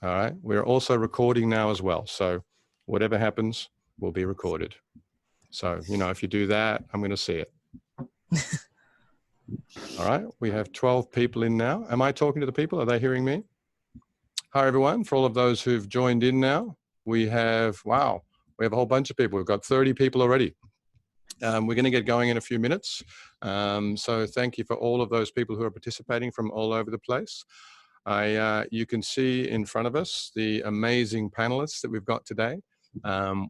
All right. We're also recording now as well. So whatever happens will be recorded. So, you know, if you do that, I'm going to see it. All right. We have 12 people in now. Am I talking to the people? Are they hearing me? Hi, everyone. For all of those who've joined in now, we have, wow, we have a whole bunch of people. We've got 30 people already. We're going to get going in a few minutes. So thank you for all of those people who are participating from all over the place. You can see in front of us the amazing panelists that we've got today.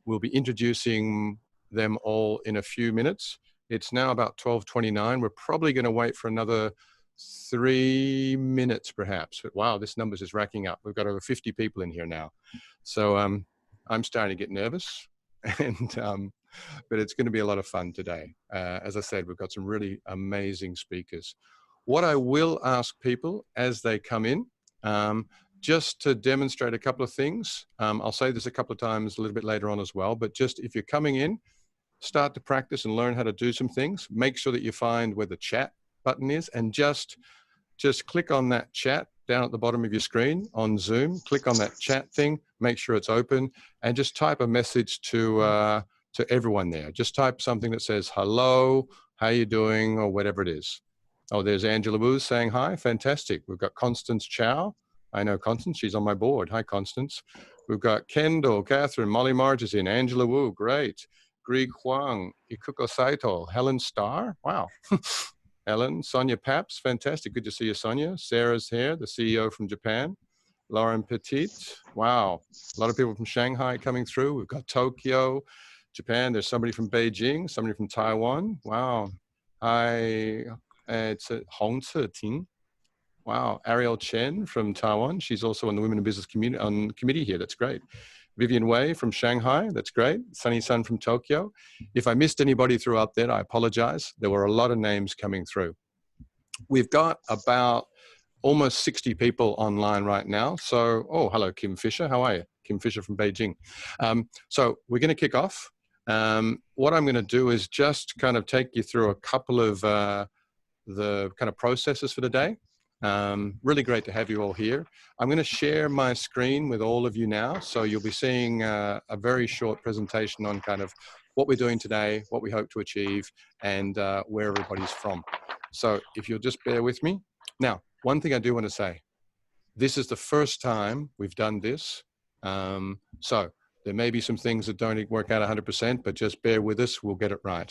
We'll be introducing them all in a few minutes. It's now about 12:29. We're probably going to wait for another 3 minutes perhaps. But wow, this number's just racking up. We've got over 50 people in here now. So I'm starting to get nervous, and but it's going to be a lot of fun today. As I said, we've got some really amazing speakers. What I will ask people as they come in, just to demonstrate a couple of things, I'll say this a couple of times a little bit later on as well, but just if you're coming in, start to practice and learn how to do some things. Make sure that you find where the chat button is, and just click on that chat down at the bottom of your screen on Zoom. Click on that chat thing, make sure it's open, and just type a message to everyone there. Just type something that says, hello, how you doing, or whatever it is. Oh, there's Angela Wu saying hi. Fantastic. We've got Constance Chow. I know Constance. She's on my board. Hi, Constance. We've got Kendall, Catherine, Molly Marge is in. Angela Wu, great. Greg Huang, Ikuko Saito, Helen Starr. Wow. Helen, Sonia Paps. Fantastic. Good to see you, Sonia. Sarah's here, the CEO from Japan. Lauren Petit. Wow. A lot of people from Shanghai coming through. We've got Tokyo, Japan. There's somebody from Beijing, somebody from Taiwan. Wow. Hi. It's Hong Ting. Wow. Ariel Chen from Taiwan. She's also on the Women in Business committee here. That's great. Vivian Wei from Shanghai. That's great. Sunny Sun from Tokyo. If I missed anybody throughout that, I apologize. There were a lot of names coming through. We've got about almost 60 people online right now. So, oh, hello, Kim Fisher. How are you? Kim Fisher from Beijing. So we're going to kick off. What I'm going to do is just kind of take you through a couple of the kind of processes for the day. Really great to have you all here. I'm going to share my screen with all of you now. So you'll be seeing a very short presentation on kind of what we're doing today, what we hope to achieve, and where everybody's from. So if you'll just bear with me. Now, one thing I do want to say, this is the first time we've done this. So there may be some things that don't work out 100%, but just bear with us. We'll get it right.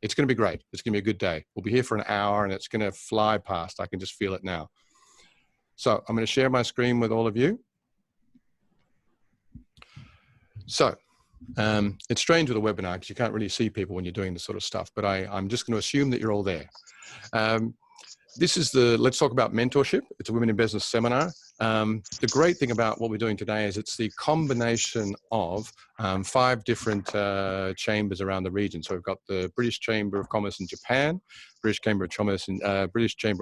It's going to be great. It's going to be a good day. We'll be here for an hour and it's going to fly past. I can just feel it now. So I'm going to share my screen with all of you. So it's strange with a webinar because you can't really see people when you're doing this sort of stuff, but I'm just going to assume that you're all there. This is let's talk about mentorship. It's a Women in Business seminar. The great thing about what we're doing today is it's the combination of 5 different chambers around the region. So we've got the British Chamber of Commerce in Japan, British Chamber of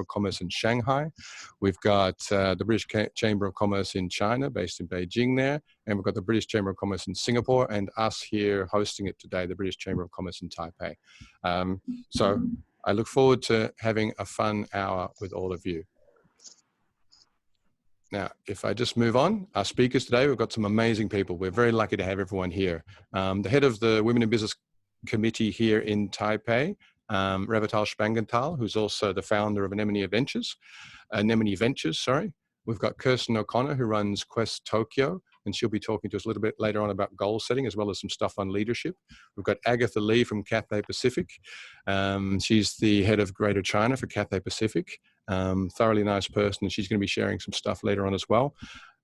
Commerce in Shanghai. We've got the British Chamber of Commerce in China, based in Beijing there, and we've got the British Chamber of Commerce in Singapore, and us here hosting it today, the British Chamber of Commerce in Taipei. So I look forward to having a fun hour with all of you. Now, if I just move on, our speakers today, we've got some amazing people. We're very lucky to have everyone here. The head of the Women in Business Committee here in Taipei, Revital Shpangental, who's also the founder of Anemone Ventures, sorry. We've got Kirsten O'Connor, who runs Quest Tokyo, and she'll be talking to us a little bit later on about goal setting, as well as some stuff on leadership. We've got Agatha Lee from Cathay Pacific. She's the head of Greater China for Cathay Pacific. Thoroughly nice person, and she's going to be sharing some stuff later on as well.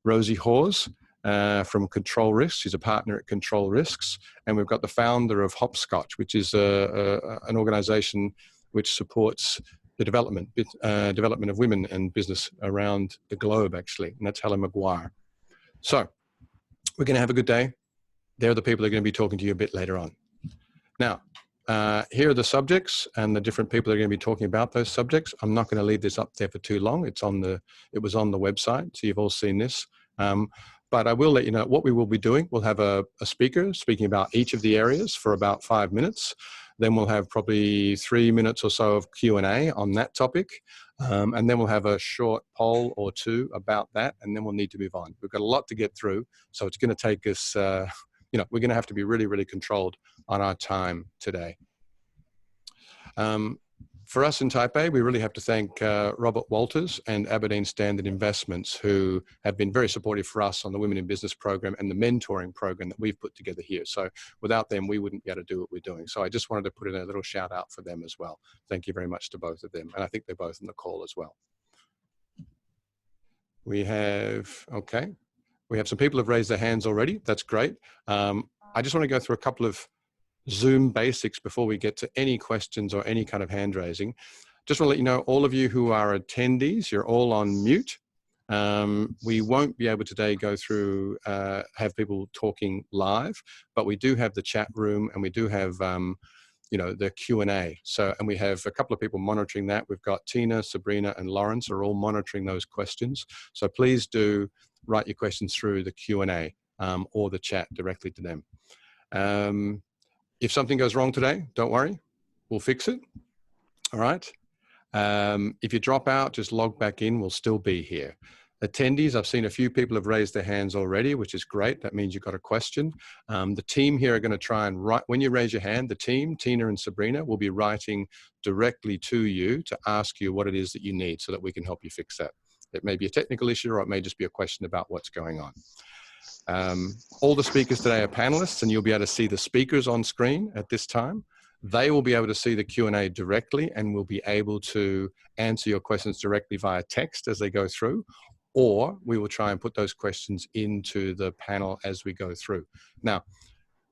Rosie Hawes from Control Risks. She's a partner at Control Risks. And we've got the founder of Hopscotch, which is an organization which supports the development of women and business around the globe, actually. And that's Helen McGuire. So we're going to have a good day. They're the people that are going to be talking to you a bit later on. Now, here are the subjects and the different people that are going to be talking about those subjects. I'm not going to leave this up there for too long. It was on the website, so you've all seen this. But I will let you know what we will be doing. We'll have a speaker speaking about each of the areas for about 5 minutes. Then we'll have probably 3 minutes or so of Q&A on that topic. And then we'll have a short poll or two about that, and then we'll need to move on. We've got a lot to get through, so it's going to take us, you know, we're going to have to be really, really controlled on our time today. For us in Taipei, we really have to thank Robert Walters and Aberdeen Standard Investments, who have been very supportive for us on the Women in Business program and the mentoring program that we've put together here. So without them, we wouldn't be able to do what we're doing. So I just wanted to put in a little shout out for them as well. Thank you very much to both of them. And I think they're both on the call as well. We have, okay, we have some people who have raised their hands already. That's great. I just want to go through a couple of Zoom basics before we get to any questions or any kind of hand raising. Just want to let you know, all of you who are attendees, you're all on mute. We won't be able today go through, have people talking live, but we do have the chat room and we do have, you know, the Q&A. So, and we have a couple of people monitoring that. We've got Tina, Sabrina, and Lawrence are all monitoring those questions. So please do write your questions through the Q&A or the chat directly to them. If something goes wrong today, don't worry, we'll fix it. All right. If you drop out, just log back in, we'll still be here. Attendees, I've seen a few people have raised their hands already, which is great. That means you've got a question. The team here are going to try and write, when you raise your hand, the team, Tina and Sabrina, will be writing directly to you to ask you what it is that you need so that we can help you fix that. It may be a technical issue or it may just be a question about what's going on. All the speakers today are panelists, and you'll be able to see the speakers on screen at this time. They will be able to see the Q&A directly and will be able to answer your questions directly via text as they go through, or we will try and put those questions into the panel as we go through. Now,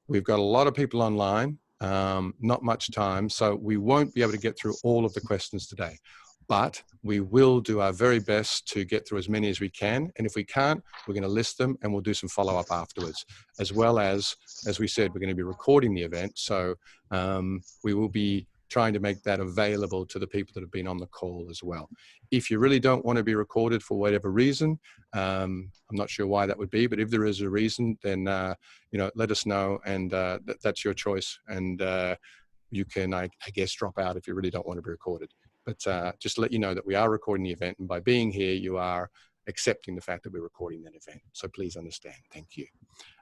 we've got a lot of people online, not much time, so we won't be able to get through all of the questions today. But we will do our very best to get through as many as we can. And if we can't, we're going to list them and we'll do some follow-up afterwards. As well as we said, we're going to be recording the event. So we will be trying to make that available to the people that have been on the call as well. If you really don't want to be recorded for whatever reason, I'm not sure why that would be, but if there is a reason, then you know, let us know, and that's your choice. And you can, I guess, drop out if you really don't want to be recorded. But just to let you know that we are recording the event, and by being here, you are accepting the fact that we're recording that event. So please understand. Thank you.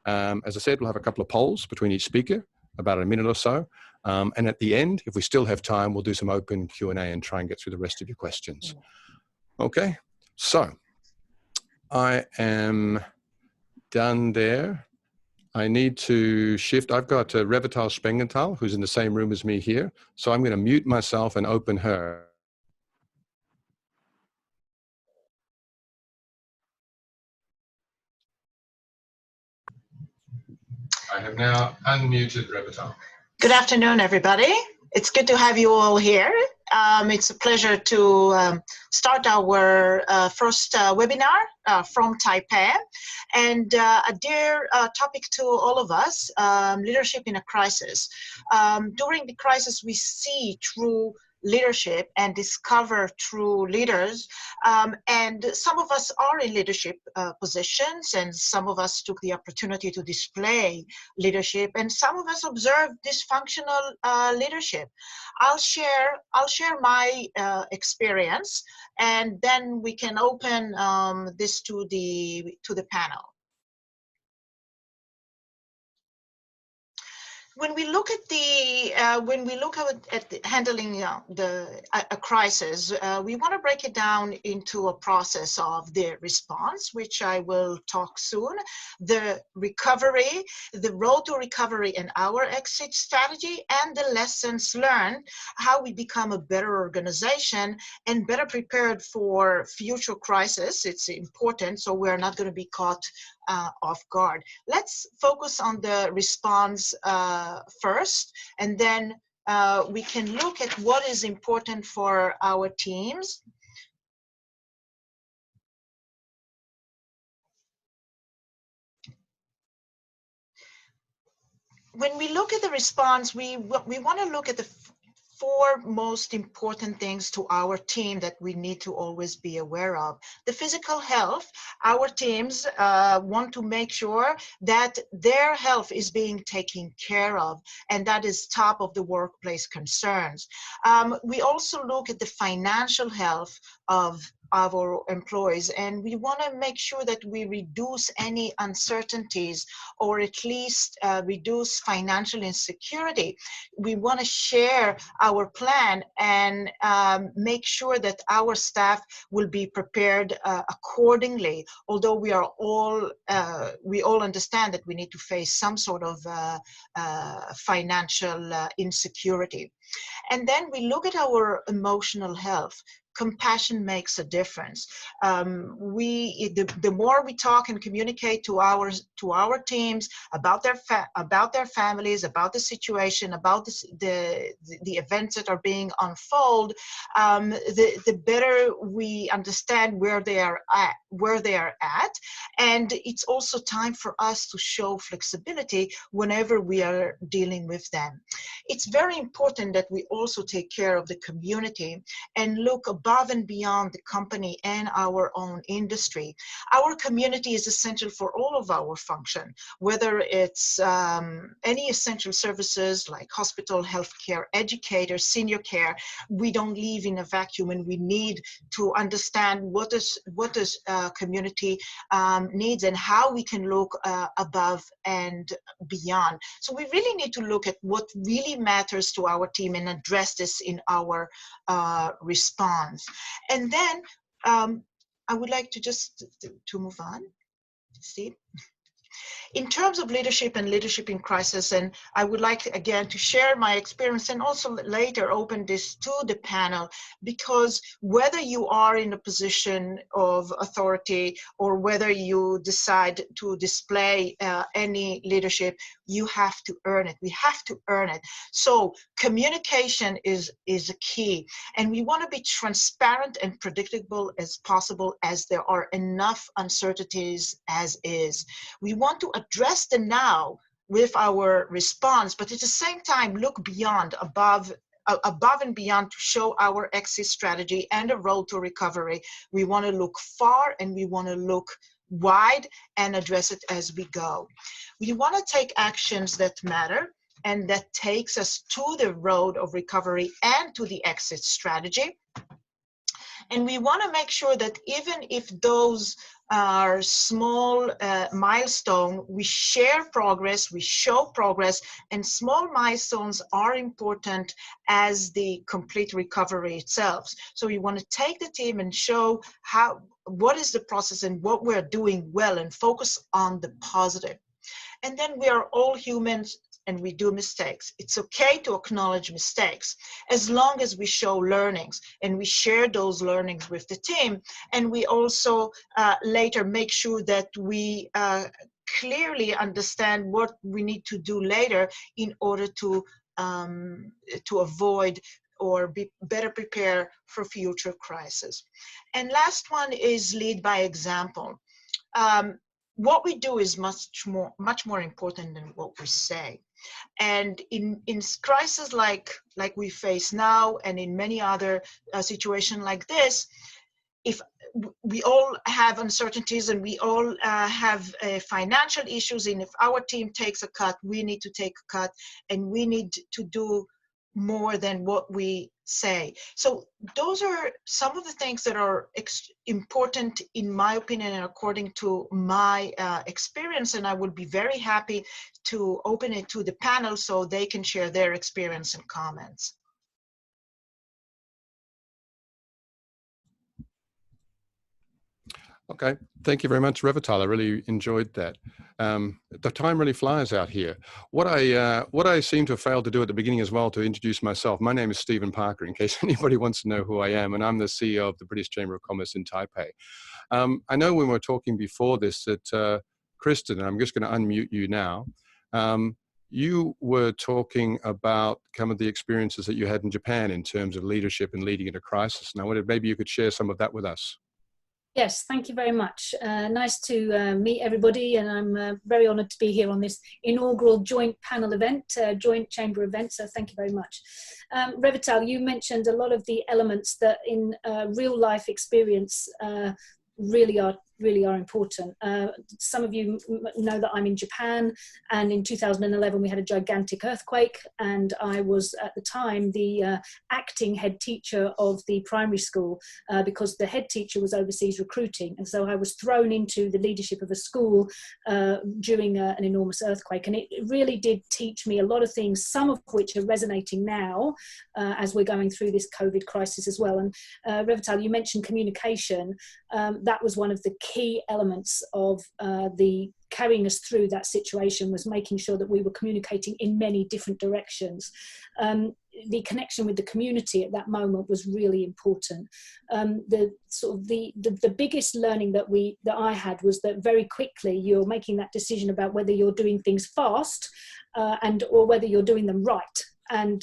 As I said, we'll have a couple of polls between each speaker, about a minute or so. And at the end, if we still have time, we'll do some open Q&A and try and get through the rest of your questions. Okay, so I am done there. I need to shift. I've got Revital Shpangental, who's in the same room as me here. So I'm going to mute myself and open her. I have now unmuted Revital. Good afternoon, everybody. It's good to have you all here. It's a pleasure to start our first webinar from Taipei. And a dear topic to all of us, leadership in a crisis. During the crisis, we see true leadership and discover true leaders. And some of us are in leadership positions, and some of us took the opportunity to display leadership, and some of us observe dysfunctional leadership. I'll share my experience, and then we can open this to the panel. When we look at handling a crisis, we want to break it down into a process of the response, which I will talk soon, the recovery, the road to recovery and our exit strategy, and the lessons learned, how we become a better organization and better prepared for future crises. It's important, so we're not going to be caught off guard. Let's focus on the response first, and then we can look at what is important for our teams. When we look at the response, we want to look at the four most important things to our team that we need to always be aware of. The physical health, our teams want to make sure that their health is being taken care of, and that is top of the workplace concerns. We also look at the financial health of our employees, and we want to make sure that we reduce any uncertainties, or at least reduce financial insecurity. We want to share our plan and make sure that our staff will be prepared accordingly, although we all understand that we need to face some sort of financial insecurity. And then we look at our emotional health. Compassion makes a difference. The more we talk and communicate to our teams about their families, about the situation, about the events that are being unfold, the better we understand where they are at. And it's also time for us to show flexibility whenever we are dealing with them. It's very important that we also take care of the community and look above and beyond the company and our own industry. Our community is essential for all of our function, whether it's any essential services like hospital, healthcare, educators, senior care. We don't live in a vacuum, and we need to understand what does community needs and how we can look above and beyond. So we really need to look at what really matters to our team and address this in our response. And then I would like to just to move on. See? In terms of leadership and leadership in crisis, and I would like again to share my experience and also later open this to the panel, because whether you are in a position of authority or whether you decide to display any leadership, you have to earn it. We have to earn it. So communication is a key, and we want to be transparent and predictable as possible, as there are enough uncertainties as is. We want to address the now with our response, but at the same time look beyond, above and beyond, to show our exit strategy and a road to recovery. We want to look far and we want to look wide and address it as we go. We want to take actions that matter and that takes us to the road of recovery and to the exit strategy. And we want to make sure that even if those are small milestone, we share progress, we show progress, and small milestones are important as the complete recovery itself. So we want to take the team and show what is the process and what we're doing well, and focus on the positive. And then we are all humans and we do mistakes. It's okay to acknowledge mistakes as long as we show learnings and we share those learnings with the team. And we also later make sure that we clearly understand what we need to do later in order to avoid or be better prepared for future crises. And last one is lead by example. What we do is much more important than what we say. And in crises like we face now, and in many other situations like this, if we all have uncertainties and we all have financial issues, and if our team takes a cut, we need to take a cut, and we need to do more than what we say. So those are some of the things that are important in my opinion and according to my experience, and I would be very happy to open it to the panel so they can share their experience and comments. Okay, thank you very much, Revital. I really enjoyed that. The time really flies out here. What I seem to have failed to do at the beginning as well, to introduce myself. My name is Stephen Parker, in case anybody wants to know who I am, and I'm the CEO of the British Chamber of Commerce in Taipei. I know when we were talking before this that Kirsten, and I'm just going to unmute you now, you were talking about some of the experiences that you had in Japan in terms of leadership and leading in a crisis. And I wondered maybe you could share some of that with us. Yes, thank you very much. Nice to meet everybody, and I'm very honoured to be here on this inaugural joint panel event, joint chamber event, so thank you very much. Revital, you mentioned a lot of the elements that in real life experience really are important. Some of you know that I'm in Japan, and in 2011 we had a gigantic earthquake, and I was at the time the acting head teacher of the primary school because the head teacher was overseas recruiting, and so I was thrown into the leadership of a school during an enormous earthquake, and it really did teach me a lot of things, some of which are resonating now as we're going through this COVID crisis as well. And Revital, you mentioned communication. That was one of the key elements of the carrying us through that situation, was making sure that we were communicating in many different directions. The connection with the community at that moment was really important. The biggest learning that I had was that very quickly you're making that decision about whether you're doing things fast or whether you're doing them right. And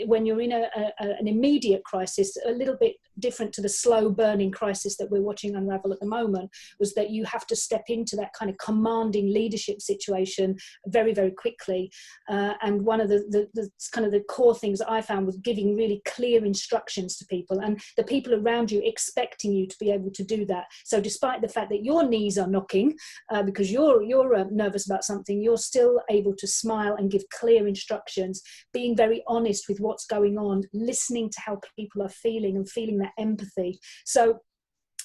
when you're in an immediate crisis, a little bit different to the slow burning crisis that we're watching unravel at the moment, was that you have to step into that kind of commanding leadership situation very, very quickly. And one of the kind of the core things that I found was giving really clear instructions to people, and the people around you expecting you to be able to do that. So despite the fact that your knees are knocking because you're nervous about something, you're still able to smile and give clear instructions, being very honest with what's going on, listening to how people are feeling and feeling that empathy. So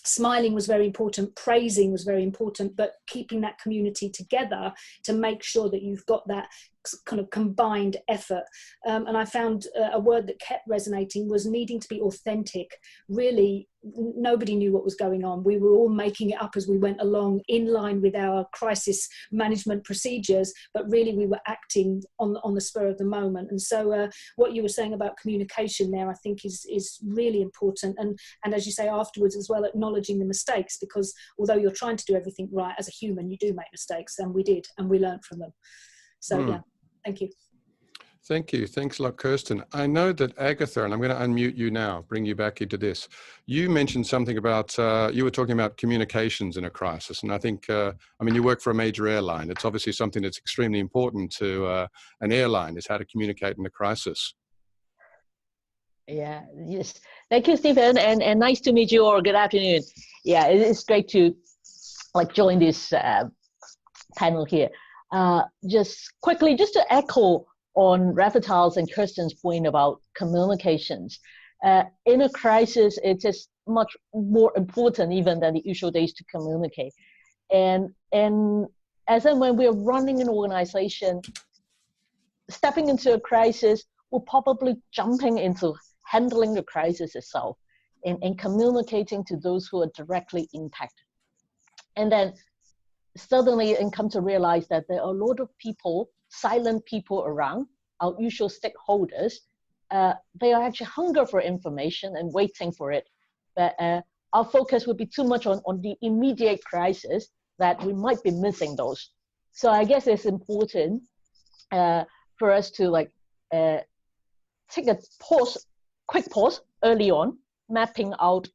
smiling was very important, praising was very important, but keeping that community together to make sure that you've got that kind of combined effort. And I found a word that kept resonating was needing to be authentic. Really, nobody knew what was going on. We were all making it up as we went along, in line with our crisis management procedures, but really we were acting on the spur of the moment. And so what you were saying about communication there, I think is really important. And as you say afterwards as well, acknowledging the mistakes, because although you're trying to do everything right, as a human, you do make mistakes, and we did, and we learned from them. So yeah, thank you. Thank you. Thanks a lot, Kirsten. I know that Agatha, and I'm going to unmute you now, bring you back into this. You mentioned something about, you were talking about communications in a crisis. And I think, I mean, you work for a major airline. It's obviously something that's extremely important to an airline, is how to communicate in a crisis. Yeah, yes. Thank you, Stephen, and nice to meet you all. Good afternoon. Yeah, it's great to join this panel here. Just quickly, just to echo on Revital's and Kirsten's point about communications. In a crisis, it is much more important even than the usual days to communicate. And as in when we're running an organization, stepping into a crisis, we're probably jumping into handling the crisis itself and communicating to those who are directly impacted. And then suddenly and come to realize that there are a lot of people, silent people around, our usual stakeholders. They are actually hungry for information and waiting for it. But our focus would be too much on the immediate crisis that we might be missing those. So I guess it's important for us to take a quick pause early on, mapping out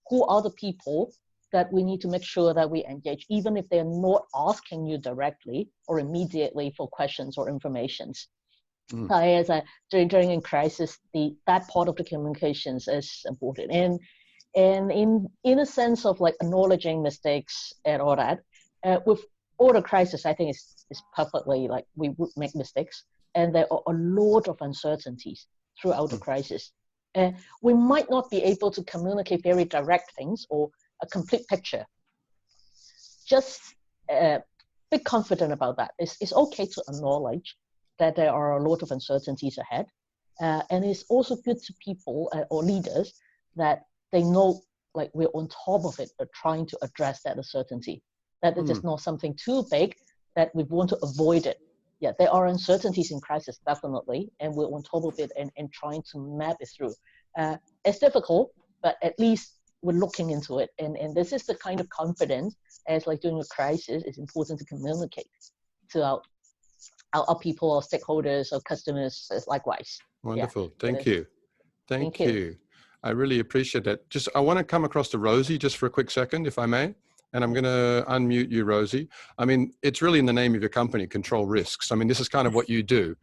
who are the people that we need to make sure that we engage, even if they're not asking you directly or immediately for questions or informations. During a crisis, that part of the communications is important. And in a sense of acknowledging mistakes and all that, with all the crisis, I think it's perfectly we would make mistakes, and there are a lot of uncertainties throughout the crisis. We might not be able to communicate very direct things or a complete picture. Just be confident about that. It's okay to acknowledge that there are a lot of uncertainties ahead. And it's also good to people or leaders that they know we're on top of it, trying to address that uncertainty. That it is not something too big that we want to avoid it. Yeah, there are uncertainties in crisis, definitely, and we're on top of it and trying to map it through. It's difficult, but at least we're looking into it. And this is the kind of confidence as during a crisis, it's important to communicate to our people, our stakeholders, our customers, likewise. Wonderful. Yeah, Thank you. Thank you. I really appreciate that. Just, I want to come across to Rosie just for a quick second, if I may. And I'm going to unmute you, Rosie. I mean, it's really in the name of your company, Control Risks. I mean, this is kind of what you do.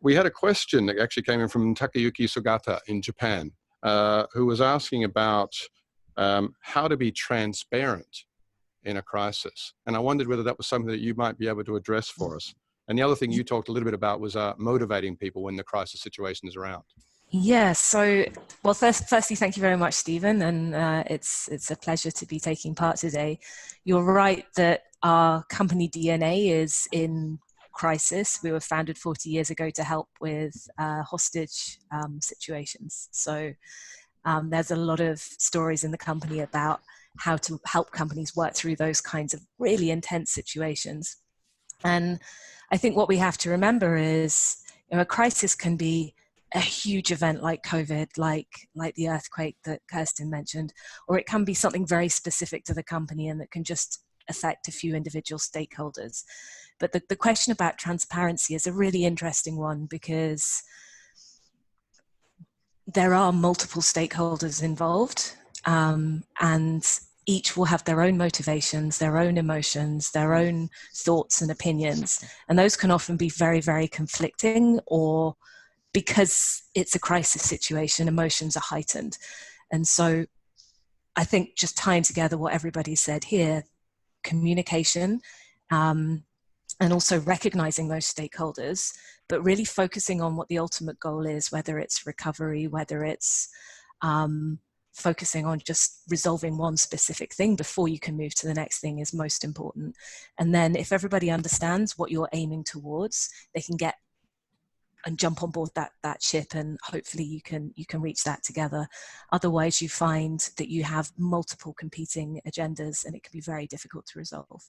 We had a question that actually came in from Takayuki Sugata in Japan, who was asking about how to be transparent in a crisis. And I wondered whether that was something that you might be able to address for us. And the other thing you talked a little bit about was motivating people when the crisis situation is around. Yeah, so, well, firstly, thank you very much, Stephen, and it's a pleasure to be taking part today. You're right that our company DNA is in crisis. We were founded 40 years ago to help with hostage situations. So there's a lot of stories in the company about how to help companies work through those kinds of really intense situations. And I think what we have to remember is, you know, a crisis can be a huge event like COVID, like the earthquake that Kirsten mentioned, or it can be something very specific to the company and that can just affect a few individual stakeholders. But the question about transparency is a really interesting one, because there are multiple stakeholders involved, and each will have their own motivations, their own emotions, their own thoughts and opinions. And those can often be very, very conflicting, or because it's a crisis situation, emotions are heightened. And so I think just tying together what everybody said here, communication, and also recognizing those stakeholders, but really focusing on what the ultimate goal is, whether it's recovery, whether it's focusing on just resolving one specific thing before you can move to the next thing, is most important. And then if everybody understands what you're aiming towards, they can get and jump on board that ship, and hopefully you can reach that together. Otherwise, you find that you have multiple competing agendas, and it can be very difficult to resolve.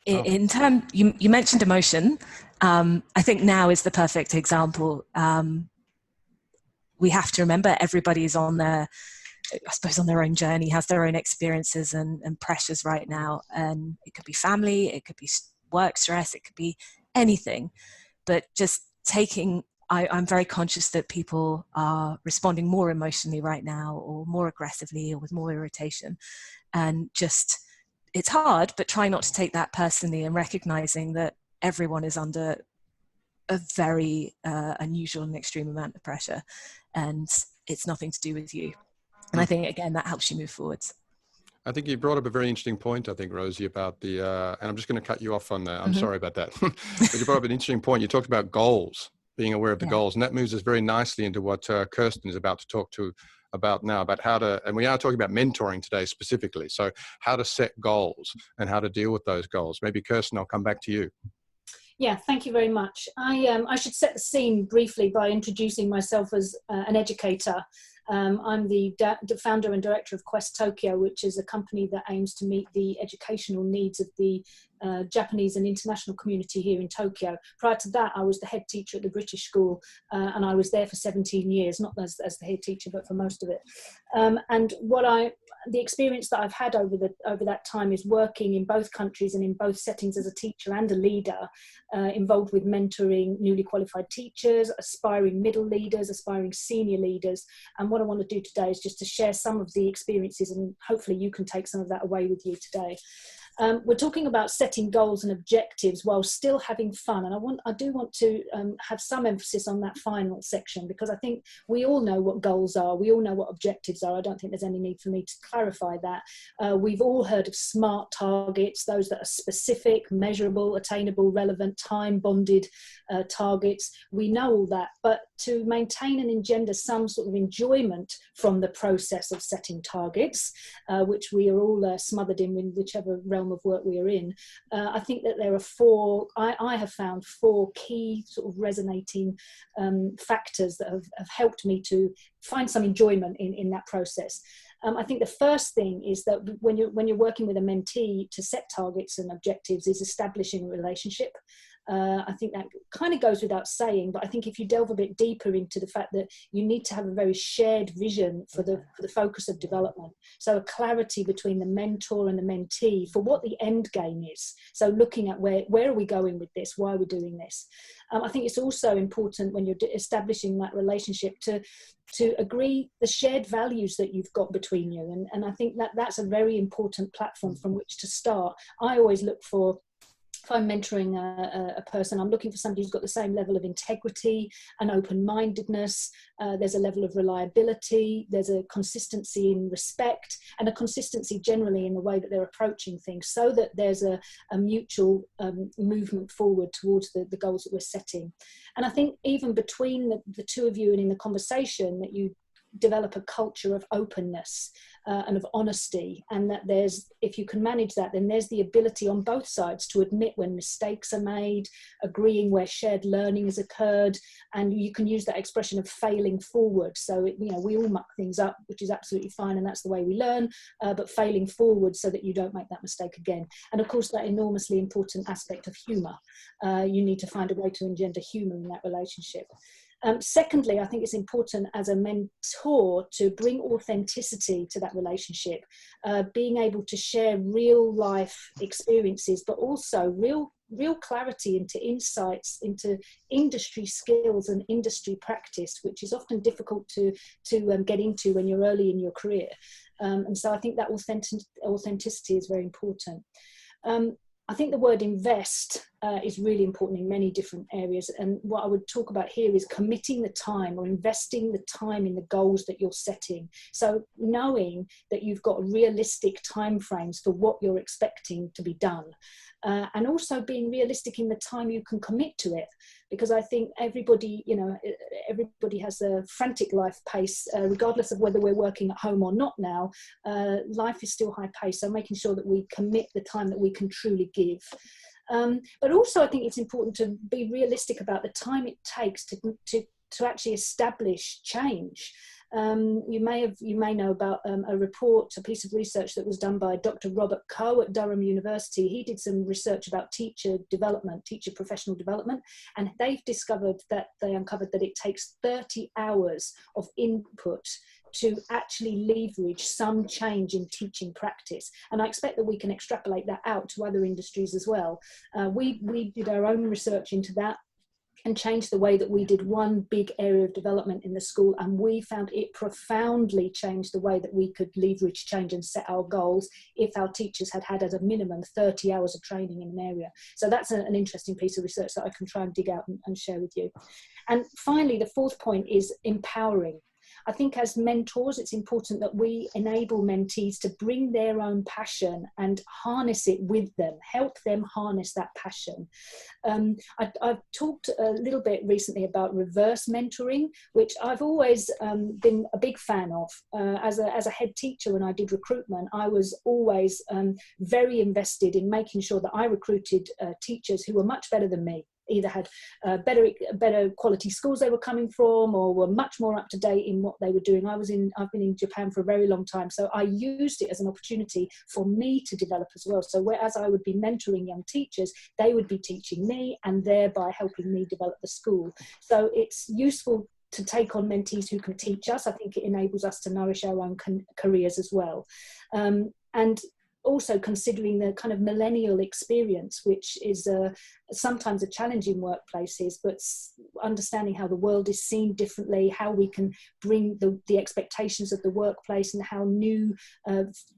In terms, you mentioned emotion. I think now is the perfect example. We have to remember everybody is on their, I suppose, on their own journey, has their own experiences and pressures right now. And it could be family, it could be work stress, it could be anything. But just I'm very conscious that people are responding more emotionally right now, or more aggressively, or with more irritation. And just, it's hard, but try not to take that personally, and recognizing that everyone is under a very unusual and extreme amount of pressure, and it's nothing to do with you. And I think, again, that helps you move forwards. I think you brought up a very interesting point, I think, Rosie, about the, and I'm just going to cut you off on that. I'm sorry about that. But you brought up an interesting point. You talked about goals, being aware of the goals, and that moves us very nicely into what Kirsten is about to talk to about now, about how to, and we are talking about mentoring today specifically. So how to set goals and how to deal with those goals. Maybe Kirsten, I'll come back to you. Yeah, thank you very much. I should set the scene briefly by introducing myself as an educator. I'm the founder and director of Quest Tokyo, which is a company that aims to meet the educational needs of the Japanese and international community here in Tokyo. Prior to that, I was the head teacher at the British School, and I was there for 17 years, not as the head teacher, but for most of it. And the experience that I've had over that time is working in both countries and in both settings as a teacher and a leader, involved with mentoring newly qualified teachers, aspiring middle leaders, aspiring senior leaders. And what I want to do today is just to share some of the experiences, and hopefully you can take some of that away with you today. We're talking about setting goals and objectives while still having fun, and I do want to have some emphasis on that final section, because I think we all know what goals are, we all know what objectives are. I don't think there's any need for me to clarify that. We've all heard of SMART targets, those that are specific, measurable, attainable, relevant, time-bonded targets. We know all that, but to maintain and engender some sort of enjoyment from the process of setting targets, which we are all smothered in whichever realm of work we are in, I think that there are I have found four key sort of resonating factors that have helped me to find some enjoyment in that process. I think the first thing is that when you're working with a mentee, to set targets and objectives is establishing a relationship. I think that kind of goes without saying, but I think if you delve a bit deeper into the fact that you need to have a very shared vision for the focus of development, so a clarity between the mentor and the mentee for what the end game is. So looking at where are we going with this, why are we doing this. I think it's also important when you're establishing that relationship to agree the shared values that you've got between you, and I think that that's a very important platform from which to start. I always look for, if I'm mentoring a person, I'm looking for somebody who's got the same level of integrity and open-mindedness. There's a level of reliability, there's a consistency in respect, and a consistency generally in the way that they're approaching things, so that there's a mutual movement forward towards the goals that we're setting. And I think even between the two of you and in the conversation, that you develop a culture of openness and of honesty, and that there's, if you can manage that, then there's the ability on both sides to admit when mistakes are made, agreeing where shared learning has occurred, and you can use that expression of failing forward. So you know, we all muck things up, which is absolutely fine, and that's the way we learn, but failing forward so that you don't make that mistake again. And of course, that enormously important aspect of humour. You need to find a way to engender humour in that relationship. Secondly, I think it's important as a mentor to bring authenticity to that relationship, being able to share real life experiences, but also real clarity into insights, into industry skills and industry practice, which is often difficult to get into when you're early in your career. And so I think that authenticity is very important. I think the word invest is really important in many different areas. And what I would talk about here is committing the time, or investing the time in the goals that you're setting. So knowing that you've got realistic timeframes for what you're expecting to be done. And also being realistic in the time you can commit to it, because I think everybody has a frantic life pace, regardless of whether we're working at home or not now. Life is still high pace, so making sure that we commit the time that we can truly give. But also I think it's important to be realistic about the time it takes to actually establish change. You may know about a piece of research that was done by Dr. Robert Coe at Durham University. He did some research about teacher professional development, and they uncovered that it takes 30 hours of input to actually leverage some change in teaching practice. And I expect that we can extrapolate that out to other industries as well. We did our own research into that and changed the way that we did one big area of development in the school, and we found it profoundly changed the way that we could leverage change and set our goals if our teachers had as a minimum 30 hours of training in an area. So that's an interesting piece of research that I can try and dig out and share with you. And finally, the fourth point is empowering. I think as mentors, it's important that we enable mentees to bring their own passion and harness it with them, help them harness that passion. I've talked a little bit recently about reverse mentoring, which I've always been a big fan of. As a head teacher, when I did recruitment, I was always very invested in making sure that I recruited teachers who were much better than me, either had better quality schools they were coming from, or were much more up to date in what they were doing. I've been in Japan for a very long time, so I used it as an opportunity for me to develop as well. So whereas I would be mentoring young teachers, they would be teaching me and thereby helping me develop the school. So it's useful to take on mentees who can teach us. I think it enables us to nourish our own careers as well. And also considering the kind of millennial experience, which is sometimes a challenge in workplaces, but understanding how the world is seen differently, how we can bring the expectations of the workplace and how new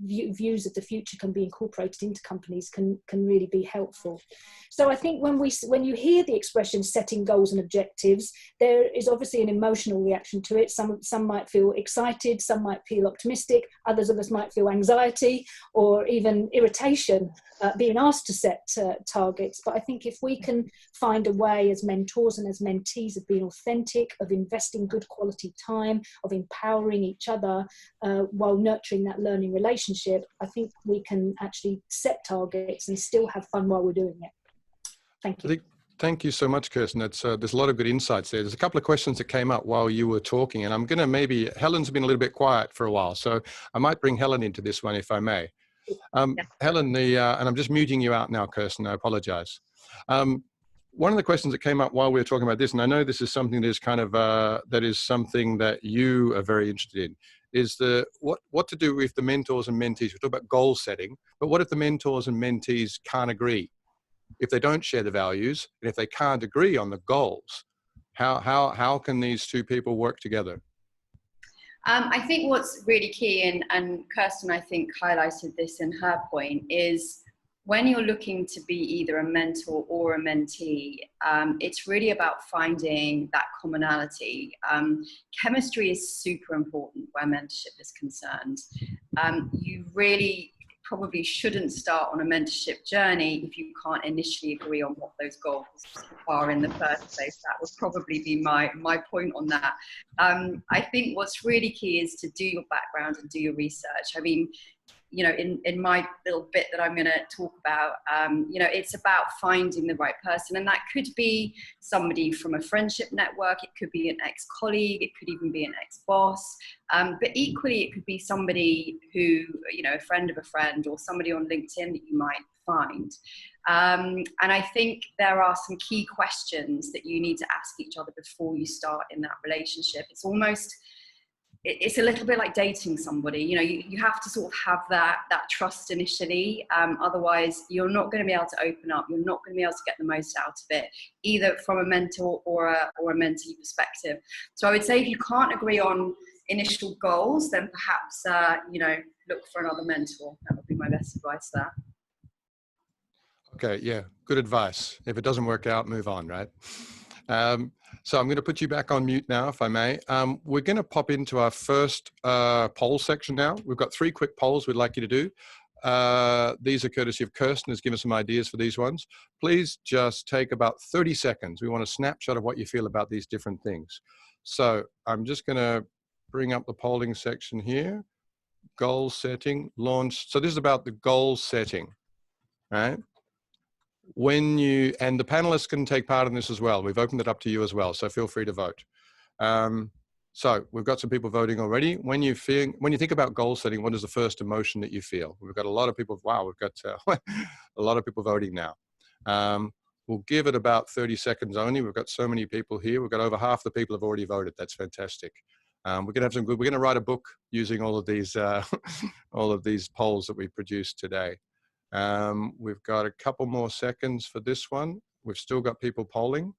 views of the future can be incorporated into companies can really be helpful. So I think when you hear the expression setting goals and objectives, there is obviously an emotional reaction to it. Some might feel excited, some might feel optimistic, others of us might feel anxiety or even irritation being asked to set targets. But I think if we can find a way as mentors and as mentees of being authentic, of investing good quality time, of empowering each other while nurturing that learning relationship, I think we can actually set targets and still have fun while we're doing it. Thank you. Thank you so much, Kirsten. There's a lot of good insights there. There's a couple of questions that came up while you were talking, and I'm going to Helen's been a little bit quiet for a while, so I might bring Helen into this one if I may. Helen, and I'm just muting you out now, Kirsten, I apologize. one of the questions that came up while we were talking about this, and I know this is something that is kind of, that is something that you are very interested in, is what to do with the mentors and mentees. We talk about goal setting, but what if the mentors and mentees can't agree? If they don't share the values, and if they can't agree on the goals, how can these two people work together? I think what's really key, and Kirsten, I think, highlighted this in her point, is when you're looking to be either a mentor or a mentee, it's really about finding that commonality. Chemistry is super important where mentorship is concerned. You really probably shouldn't start on a mentorship journey if you can't initially agree on what those goals are in the first place. That would probably be my point on that. I think what's really key is to do your background and do your research. I mean, you know, in my little bit that I'm going to talk about, you know, it's about finding the right person. And that could be somebody from a friendship network. It could be an ex-colleague. It could even be an ex-boss. But equally, it could be somebody who, you know, a friend of a friend, or somebody on LinkedIn that you might find. And I think there are some key questions that you need to ask each other before you start in that relationship. It's a little bit like dating somebody. You know, you have to sort of have that trust initially. Otherwise, you're not going to be able to open up. You're not going to be able to get the most out of it, either from a mentor or a mentee perspective. So I would say if you can't agree on initial goals, then perhaps, you know, look for another mentor. That would be my best advice there. Okay, yeah, good advice. If it doesn't work out, move on, right? So I'm going to put you back on mute now, if I may. We're going to pop into our first poll section now. We've got 3 quick polls we'd like you to do. These are courtesy of Kirsten, has given us some ideas for these ones. Please just take about 30 seconds. We want a snapshot of what you feel about these different things. So I'm just going to bring up the polling section here. Goal setting, launch. So this is about the goal setting, right? And the panelists can take part in this as well. We've opened it up to you as well, so feel free to vote. So we've got some people voting already. When you think about goal setting, what is the first emotion that you feel? We've got a lot of people. Wow, we've got a lot of people voting now. We'll give it about 30 seconds only. We've got so many people here. We've got over half the people have already voted. That's fantastic. We're going to have some good. We're going to write a book using all of these polls that we produced today. We've got a couple more seconds for this one. We've still got people polling.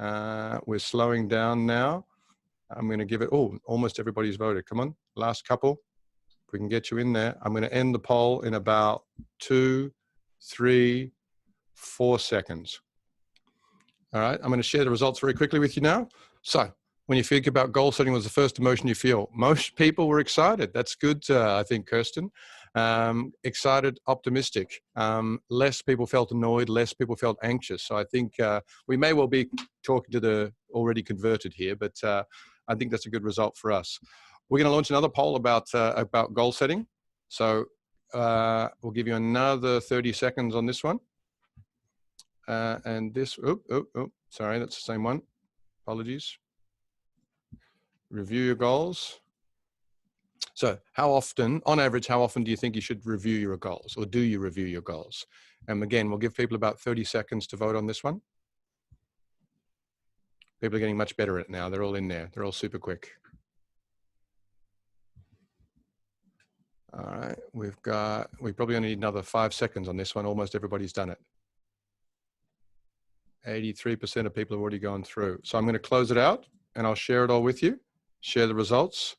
We're slowing down now. I'm going to give it, almost everybody's voted. Come on, last couple. If we can get you in there. I'm going to end the poll in about 2, 3, 4 seconds. All right, I'm going to share the results very quickly with you now. So when you think about goal setting, was the first emotion you feel? Most people were excited. That's good, I think, Kirsten. Excited, optimistic. Less people felt annoyed, less people felt anxious. So I think we may well be talking to the already converted here, but I think that's a good result for us. We're going to launch another poll about goal setting. So we'll give you another 30 seconds on this one. And this, sorry, that's the same one. Apologies. Review your goals. So how often, on average, how often do you think you should review your goals, or do you review your goals? And again, we'll give people about 30 seconds to vote on this one. People are getting much better at it now. They're all in there. They're all super quick. All right, we probably only need another 5 seconds on this one. Almost everybody's done it. 83% of people have already gone through. So I'm going to close it out and I'll share it all with you, share the results.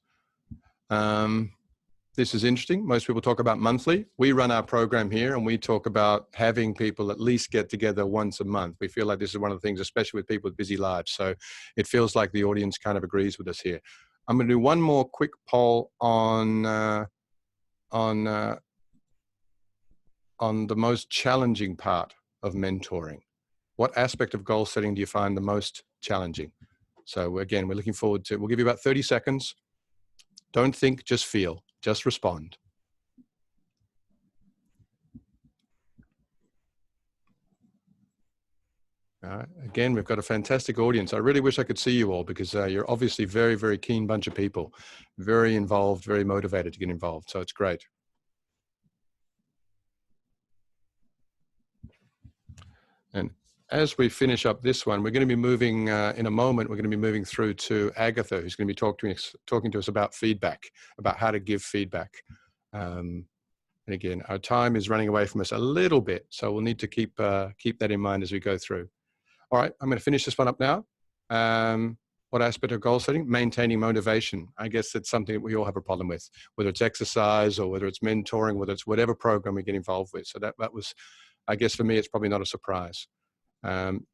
This is interesting. Most people talk about monthly. We run our program here and we talk about having people at least get together once a month. We feel like this is one of the things, especially with people with busy lives. So it feels like the audience kind of agrees with us here. I'm going to do one more quick poll on the most challenging part of mentoring. What aspect of goal setting do you find the most challenging? So again, we're looking forward to, we'll give you about 30 seconds. Don't think, just feel, just respond. All right. Again, we've got a fantastic audience. I really wish I could see you all because you're obviously very, very keen bunch of people, very involved, very motivated to get involved. So it's great. And as we finish up this one, we're going to be moving, in a moment, we're going to be moving through to Agatha, who's going to be talking to us about feedback, about how to give feedback. And again, our time is running away from us a little bit, so we'll need to keep that in mind as we go through. All right, I'm going to finish this one up now. What aspect of goal setting? Maintaining motivation. I guess that's something that we all have a problem with, whether it's exercise or whether it's mentoring, whether it's whatever program we get involved with. So that was, I guess for me, it's probably not a surprise.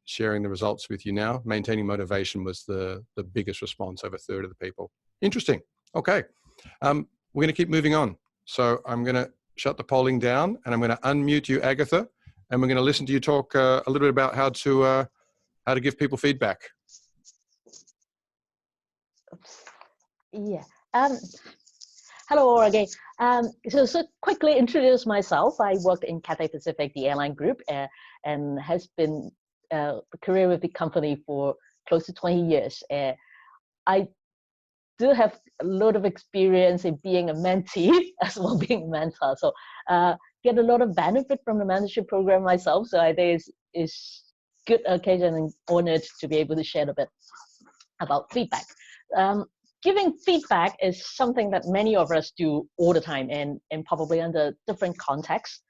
Sharing the results with you now. Maintaining motivation was the biggest response, over a third of the people. Interesting. Okay, we're going to keep moving on. So I'm going to shut the polling down, and I'm going to unmute you, Agatha, and we're going to listen to you talk a little bit about how to give people feedback. Yeah. Hello all again. So quickly introduce myself. I worked in Cathay Pacific, the airline group, and has been a career with the company for close to 20 years. I do have a lot of experience in being a mentee as well being a mentor. So get a lot of benefit from the mentorship program myself. So I think it's good occasion and honored to be able to share a bit about feedback. Giving feedback is something that many of us do all the time, and probably under different contexts.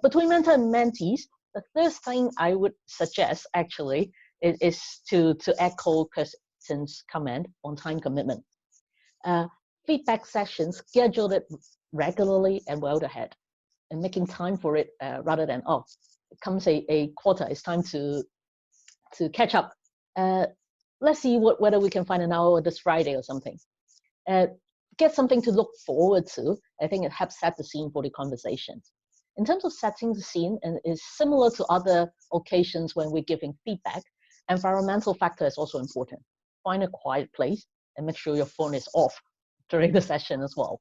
Between mentor and mentees, the first thing I would suggest actually is to echo Kirsten's comment on time commitment. Feedback sessions, schedule it regularly and well ahead, and making time for it rather than, oh, it comes a quarter, it's time to catch up. Let's see whether we can find an hour this Friday or something. Get something to look forward to. I think it helps set the scene for the conversation. In terms of setting the scene, and is similar to other occasions when we're giving feedback, environmental factor is also important. Find a quiet place and make sure your phone is off during the session as well.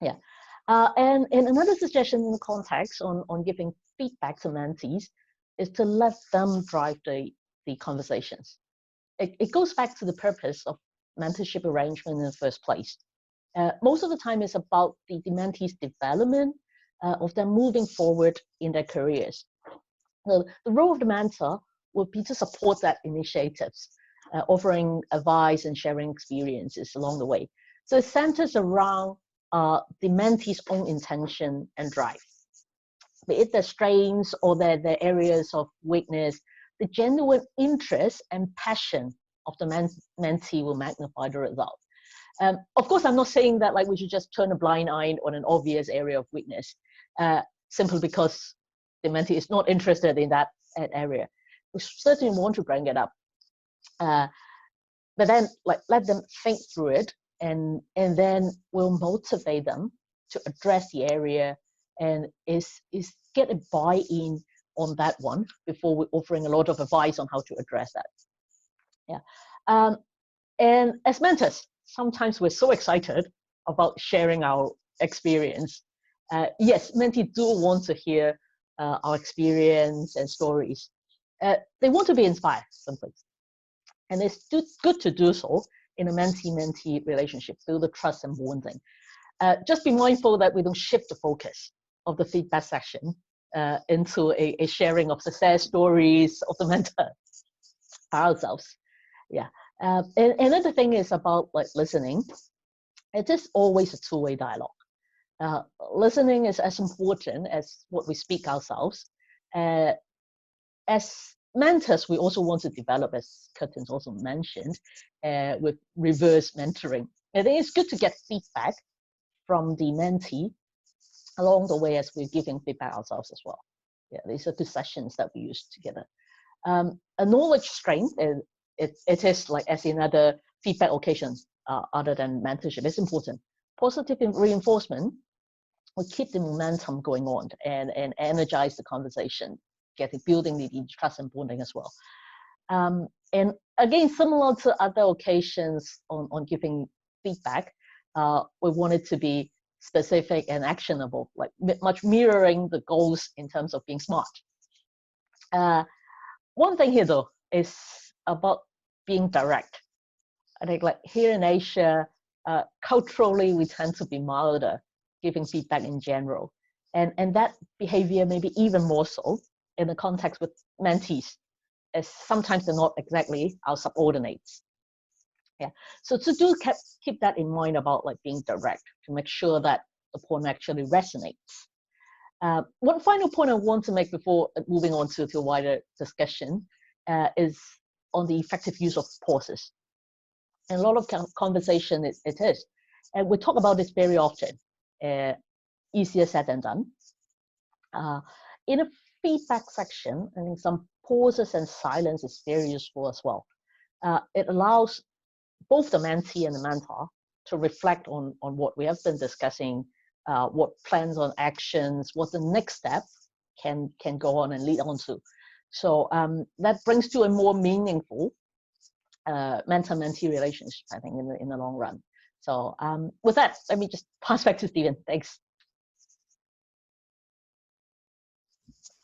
Yeah. And another suggestion in the context on giving feedback to mentees is to let them drive the conversations. It goes back to the purpose of mentorship arrangement in the first place. Most of the time it's about the mentees' development, of them moving forward in their careers. So the role of the mentor would be to support that initiatives, offering advice and sharing experiences along the way. So it centers around the mentee's own intention and drive. Be it their strengths or their areas of weakness, the genuine interest and passion of the mentee will magnify the result. Of course, I'm not saying that like we should just turn a blind eye on an obvious area of weakness, simply because the mentee is not interested in that area. We certainly want to bring it up, but then like let them think through it, and then we'll motivate them to address the area, and is get a buy-in on that one before we're offering a lot of advice on how to address that. Yeah, and as mentors, sometimes we're so excited about sharing our experience. Yes, mentees do want to hear our experience and stories. They want to be inspired someplace, and it's good to do so in a mentee-mentee relationship, build the trust and bonding. Just be mindful that we don't shift the focus of the feedback session into a sharing of success stories of the mentor ourselves. Yeah. And another thing is about like listening. It is always a two-way dialogue. Listening is as important as what we speak ourselves. As mentors, we also want to develop, as Kirsten also mentioned, with reverse mentoring. I think it's good to get feedback from the mentee along the way as we're giving feedback ourselves as well. Yeah, these are two sessions that we use together. A knowledge strength, it is like as in other feedback occasions other than mentorship, it's important. Positive reinforcement will keep the momentum going on and energize the conversation, building the trust and bonding as well. And again, similar to other occasions on giving feedback, we want it to be specific and actionable, like much mirroring the goals in terms of being smart. One thing here though is about being direct. I think like here in Asia, culturally we tend to be milder giving feedback in general, and that behavior maybe even more so in the context with mentees as sometimes they're not exactly our subordinates. Yeah. So to keep that in mind about like being direct, to make sure that the point actually resonates. One final point I want to make before moving on to a wider discussion is on the effective use of pauses. And a lot of conversation it is. And we talk about this very often. Easier said than done. In a feedback section, I think some pauses and silence is very useful as well. It allows both the mentee and the mentor to reflect on what we have been discussing, what plans on actions, what the next step can go on and lead on to. So that brings to a more meaningful mentor-mentee relationship, I think, in the long run. So with that, let me just pass back to Stephen. Thanks.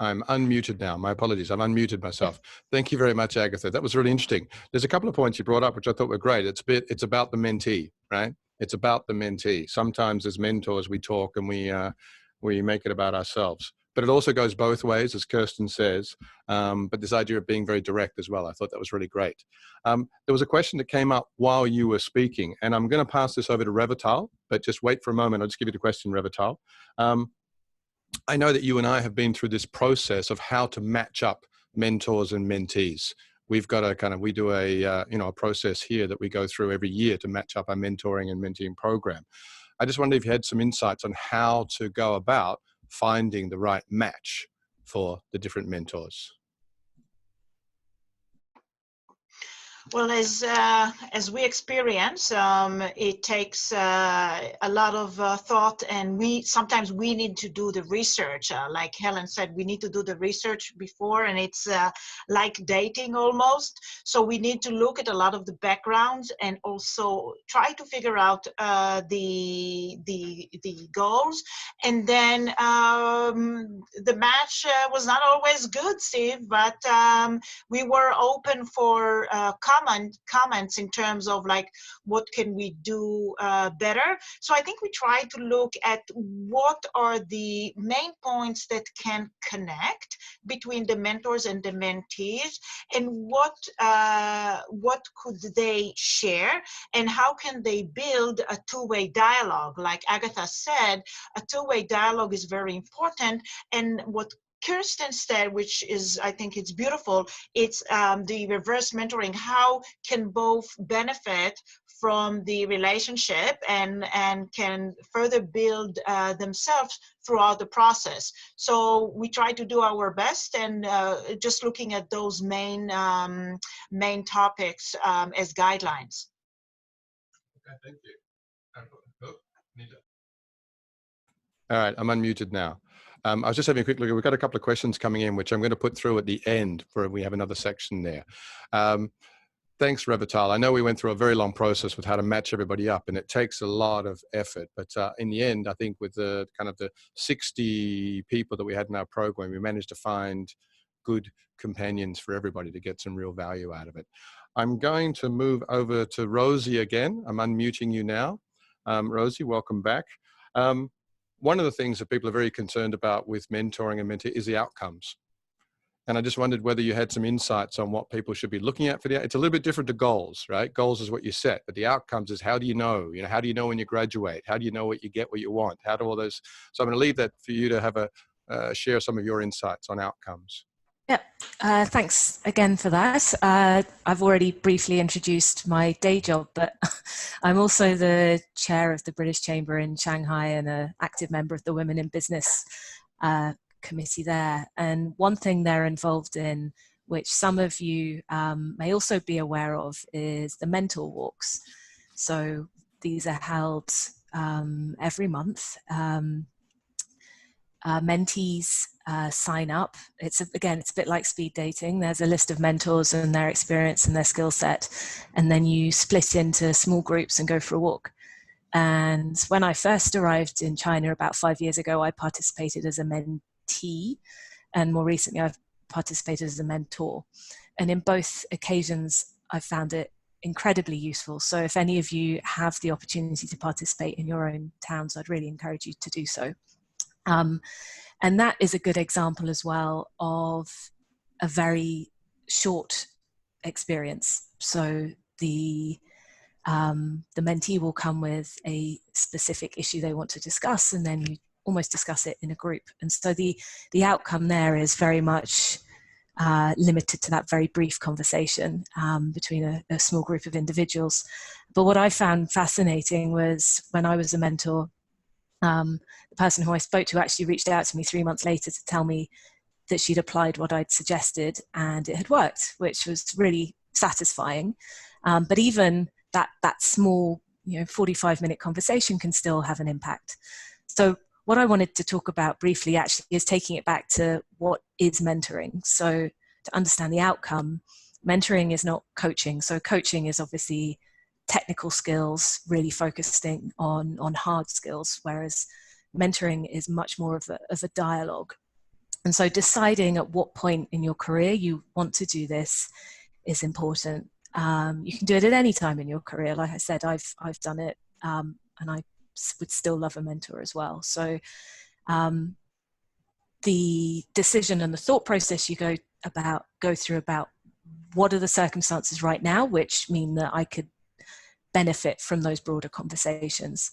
I'm unmuted now. My apologies. I've unmuted myself. Thank you very much, Agatha. That was really interesting. There's a couple of points you brought up, which I thought were great. It's about the mentee, right? It's about the mentee. Sometimes as mentors, we talk and we make it about ourselves. But it also goes both ways, as Kirsten says. But this idea of being very direct as well, I thought that was really great. There was a question that came up while you were speaking, and I'm going to pass this over to Revital, but just wait for a moment. I'll just give you the question, Revital. I know that you and I have been through this process of how to match up mentors and mentees. We've got we do a process here that we go through every year to match up our mentoring and mentoring program. I just wondered if you had some insights on how to go about finding the right match for the different mentors. Well, as we experience, it takes a lot of thought, and sometimes we need to do the research. Like Helen said, we need to do the research before, and it's like dating almost. So we need to look at a lot of the backgrounds and also try to figure out the goals. And then the match was not always good, Steve, but we were open for comments in terms of like what can we do better. So I think we try to look at what are the main points that can connect between the mentors and the mentees, and what could they share, and how can they build a two-way dialogue. Like Agatha said, a two-way dialogue is very important, and what Kirsten said, which is, I think it's beautiful, it's the reverse mentoring. How can both benefit from the relationship and can further build themselves throughout the process. So we try to do our best, and just looking at those main topics as guidelines. Okay, thank you. All right, I'm unmuted now. I was just having a quick look. We've got a couple of questions coming in, which I'm going to put through at the end, for we have another section there. Thanks, Revital. I know we went through a very long process with how to match everybody up, and it takes a lot of effort. But in the end, I think with the the 60 people that we had in our program, we managed to find good companions for everybody to get some real value out of it. I'm going to move over to Rosie again. I'm unmuting you now. Rosie, welcome back. One of the things that people are very concerned about with mentoring and mentee is the outcomes. And I just wondered whether you had some insights on what people should be looking at for the, it's a little bit different to goals, right? Goals is what you set, but the outcomes is how do you know? How do you know when you graduate? How do you know what you get, what you want? How do all those, so I'm gonna leave that for you to have share some of your insights on outcomes. Yep, thanks again for that. I've already briefly introduced my day job, but I'm also the chair of the British Chamber in Shanghai and an active member of the Women in Business committee there. And one thing they're involved in, which some of you may also be aware of, is the mentor walks. So these are held every month. Mentees sign up. Again, it's a bit like speed dating. There's a list of mentors and their experience and their skill set, and then you split into small groups and go for a walk. And when I first arrived in China about 5 years ago, I participated as a mentee, and more recently I've participated as a mentor. And in both occasions, I found it incredibly useful. So if any of you have the opportunity to participate in your own towns, I'd really encourage you to do so. And that is a good example as well of a very short experience. So the mentee will come with a specific issue they want to discuss, and then you almost discuss it in a group. And so the outcome there is very much limited to that very brief conversation between a small group of individuals. But what I found fascinating was when I was a mentor, the person who I spoke to actually reached out to me 3 months later to tell me that she'd applied what I'd suggested and it had worked, which was really satisfying. But even that small, 45-minute conversation can still have an impact. So what I wanted to talk about briefly actually is taking it back to what is mentoring. So to understand the outcome, mentoring is not coaching. So coaching is obviously technical skills, really focusing on hard skills, whereas mentoring is much more of a dialogue. And so deciding at what point in your career you want to do this is important. You can do it at any time in your career. Like I said, I've done it, and I would still love a mentor as well. So the decision and the thought process you go through about what are the circumstances right now which mean that I could benefit from those broader conversations.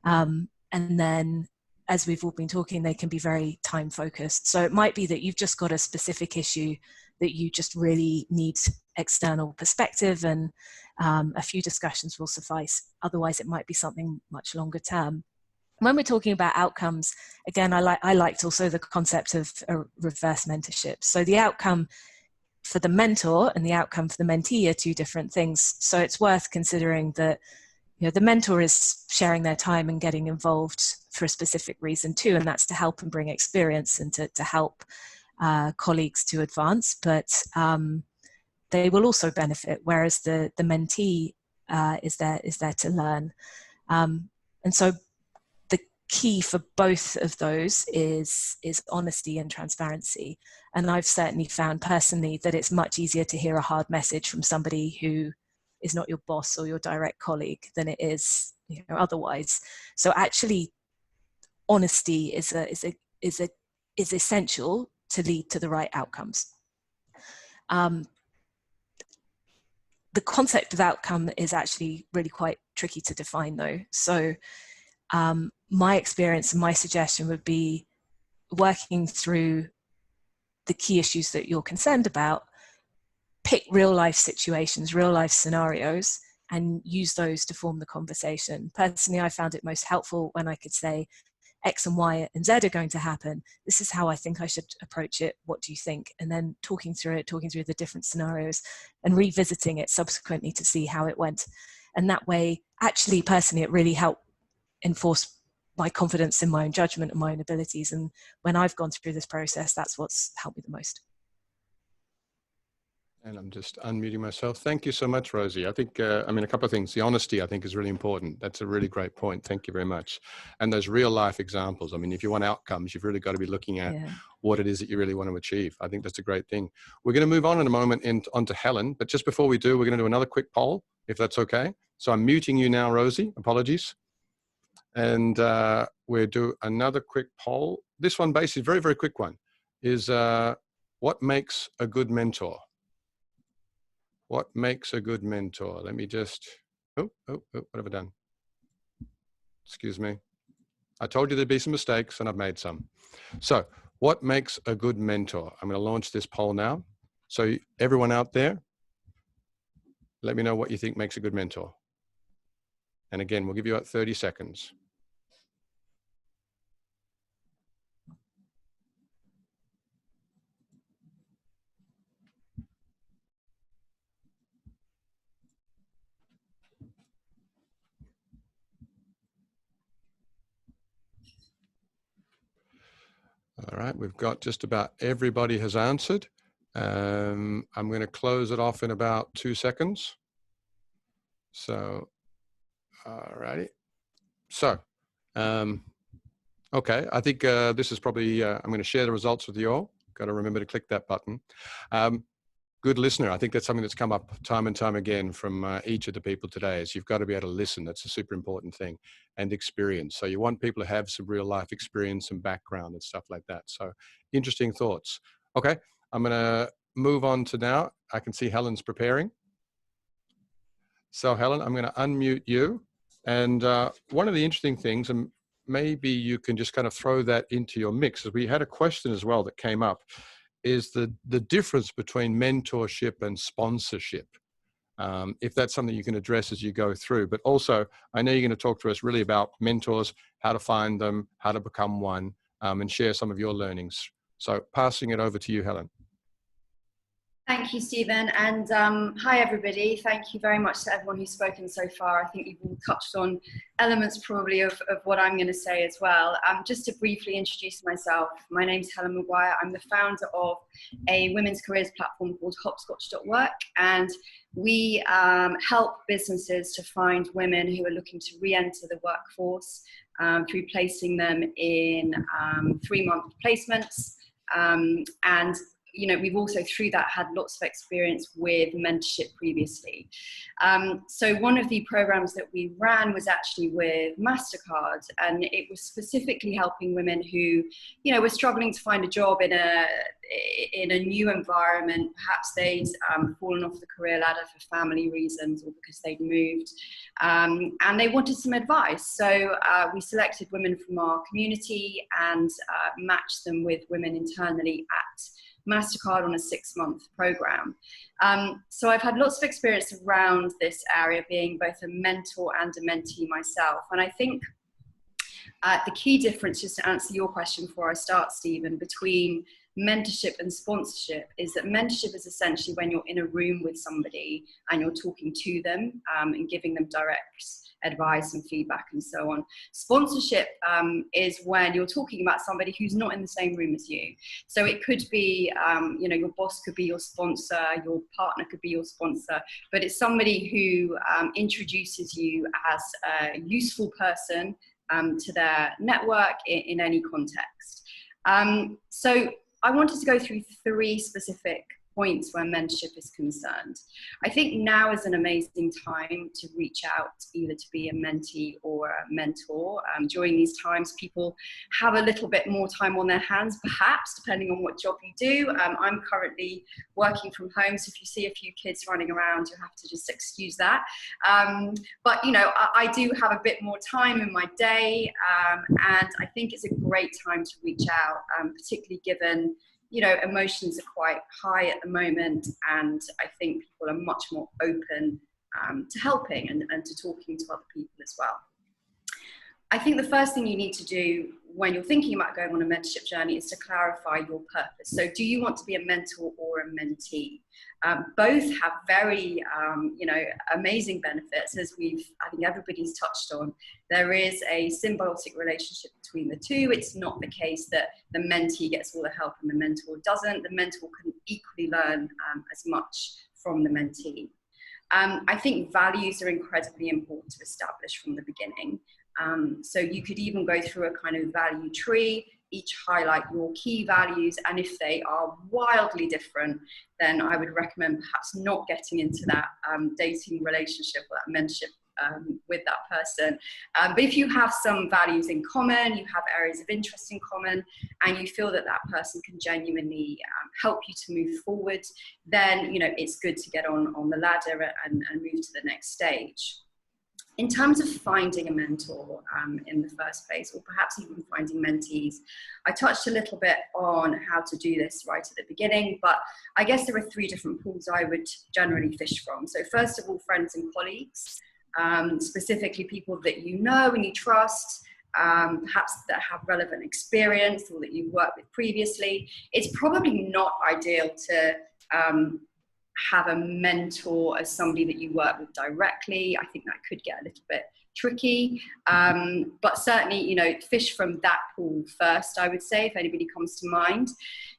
And then, as we've all been talking, they can be very time focused. So it might be that you've just got a specific issue that you just really need external perspective, and a few discussions will suffice. Otherwise, it might be something much longer term. When we're talking about outcomes, again, I liked also the concept of a reverse mentorship. So the outcome for the mentor and the outcome for the mentee are two different things. So it's worth considering that the mentor is sharing their time and getting involved for a specific reason too, and that's to help and bring experience and to help colleagues to advance. But they will also benefit, whereas the mentee is there to learn. And so the key for both of those is honesty and transparency. And I've certainly found personally that it's much easier to hear a hard message from somebody who is not your boss or your direct colleague than it is otherwise. So actually, honesty is essential to lead to the right outcomes. The concept of outcome is actually really quite tricky to define though. So my experience and my suggestion would be working through the key issues that you're concerned about, pick real life situations, real life scenarios, and use those to form the conversation. Personally, I found it most helpful when I could say, X and Y and Z are going to happen. This is how I think I should approach it. What do you think? And then talking through the different scenarios and revisiting it subsequently to see how it went. And that way, actually, personally, it really helped enforce my confidence in my own judgment and my own abilities. And when I've gone through this process, that's what's helped me the most. And I'm just unmuting myself. Thank you so much, Rosie. I think, a couple of things. The honesty, I think, is really important. That's a really great point. Thank you very much. And those real life examples. If you want outcomes, you've really got to be looking at what it is that you really want to achieve. I think that's a great thing. We're going to move on in a moment onto Helen. But just before we do, we're going to do another quick poll, if that's okay. So I'm muting you now, Rosie. Apologies. And we'll do another quick poll. This one, basically, very, very quick one, is what makes a good mentor? What makes a good mentor? Let me just, what have I done? Excuse me. I told you there'd be some mistakes and I've made some. So what makes a good mentor? I'm going to launch this poll now. So everyone out there, let me know what you think makes a good mentor. And again, we'll give you about 30 seconds. All right, we've got just about everybody has answered. I'm going to close it off in about 2 seconds. So, all righty. So, okay, I think this is probably, I'm going to share the results with you all. Got to remember to click that button. Good listener. I think that's something that's come up time and time again from each of the people today, is you've got to be able to listen. That's a super important thing. And experience. So you want people to have some real life experience and background and stuff like that. So interesting thoughts. Okay, I'm going to move on to now. I can see Helen's preparing. So Helen, I'm going to unmute you. And one of the interesting things, and maybe you can just kind of throw that into your mix, as we had a question as well that came up, is the difference between mentorship and sponsorship. If that's something you can address as you go through. But also, I know you're going to talk to us really about mentors, how to find them, how to become one, and share some of your learnings. So passing it over to you, Helen. Thank you, Stephen, and hi everybody. Thank you very much to everyone who's spoken so far. I think you've all touched on elements probably of what I'm going to say as well. Just to briefly introduce myself, my name's Helen McGuire. I'm the founder of a women's careers platform called Hopscotch.work, and we help businesses to find women who are looking to re-enter the workforce through placing them in 3-month placements, and you know, we've also through that had lots of experience with mentorship previously. So one of the programs that we ran was actually with MasterCard, and it was specifically helping women who, you know, were struggling to find a job in a new environment. Perhaps they'd fallen off the career ladder for family reasons or because they'd moved, and they wanted some advice. So we selected women from our community and matched them with women internally at MasterCard on a 6-month program. So I've had lots of experience around this area, being both a mentor and a mentee myself. And I think the key difference, just to answer your question before I start, Stephen, between mentorship and sponsorship is that mentorship is essentially when you're in a room with somebody and you're talking to them and giving them direct advice and feedback and so on. Sponsorship is when you're talking about somebody who's not in the same room as you. So it could be, you know, your boss could be your sponsor, your partner could be your sponsor, but it's somebody who introduces you as a useful person to their network in any context. So I wanted to go through 3 specific points where mentorship is concerned. I think now is an amazing time to reach out either to be a mentee or a mentor. During these times, people have a little bit more time on their hands, perhaps, depending on what job you do. I'm currently working from home, so if you see a few kids running around, you'll have to just excuse that. But, you know, I do have a bit more time in my day, and I think it's a great time to reach out, particularly given, you know, emotions are quite high at the moment, and I think people are much more open to helping and to talking to other people as well. I think the first thing you need to do when you're thinking about going on a mentorship journey is to clarify your purpose. So do you want to be a mentor or a mentee? Both have very, you know, amazing benefits, as I think everybody's touched on. There is a symbiotic relationship between the two. It's not the case that the mentee gets all the help and the mentor doesn't. The mentor can equally learn as much from the mentee. I think values are incredibly important to establish from the beginning. So you could even go through a kind of value tree, each highlight your key values, and if they are wildly different, then I would recommend perhaps not getting into that dating relationship or that mentorship with that person. But if you have some values in common, you have areas of interest in common, and you feel that that person can genuinely help you to move forward, then, you know, it's good to get on the ladder and move to the next stage. In terms of finding a mentor in the first place, or perhaps even finding mentees, I touched a little bit on how to do this right at the beginning, but I guess there are 3 different pools I would generally fish from. So first of all, friends and colleagues, specifically people that you know and you trust, perhaps that have relevant experience or that you've worked with previously. It's probably not ideal to have a mentor as somebody that you work with directly. I think that could get a little bit tricky, but certainly, you know, fish from that pool first, I would say, if anybody comes to mind.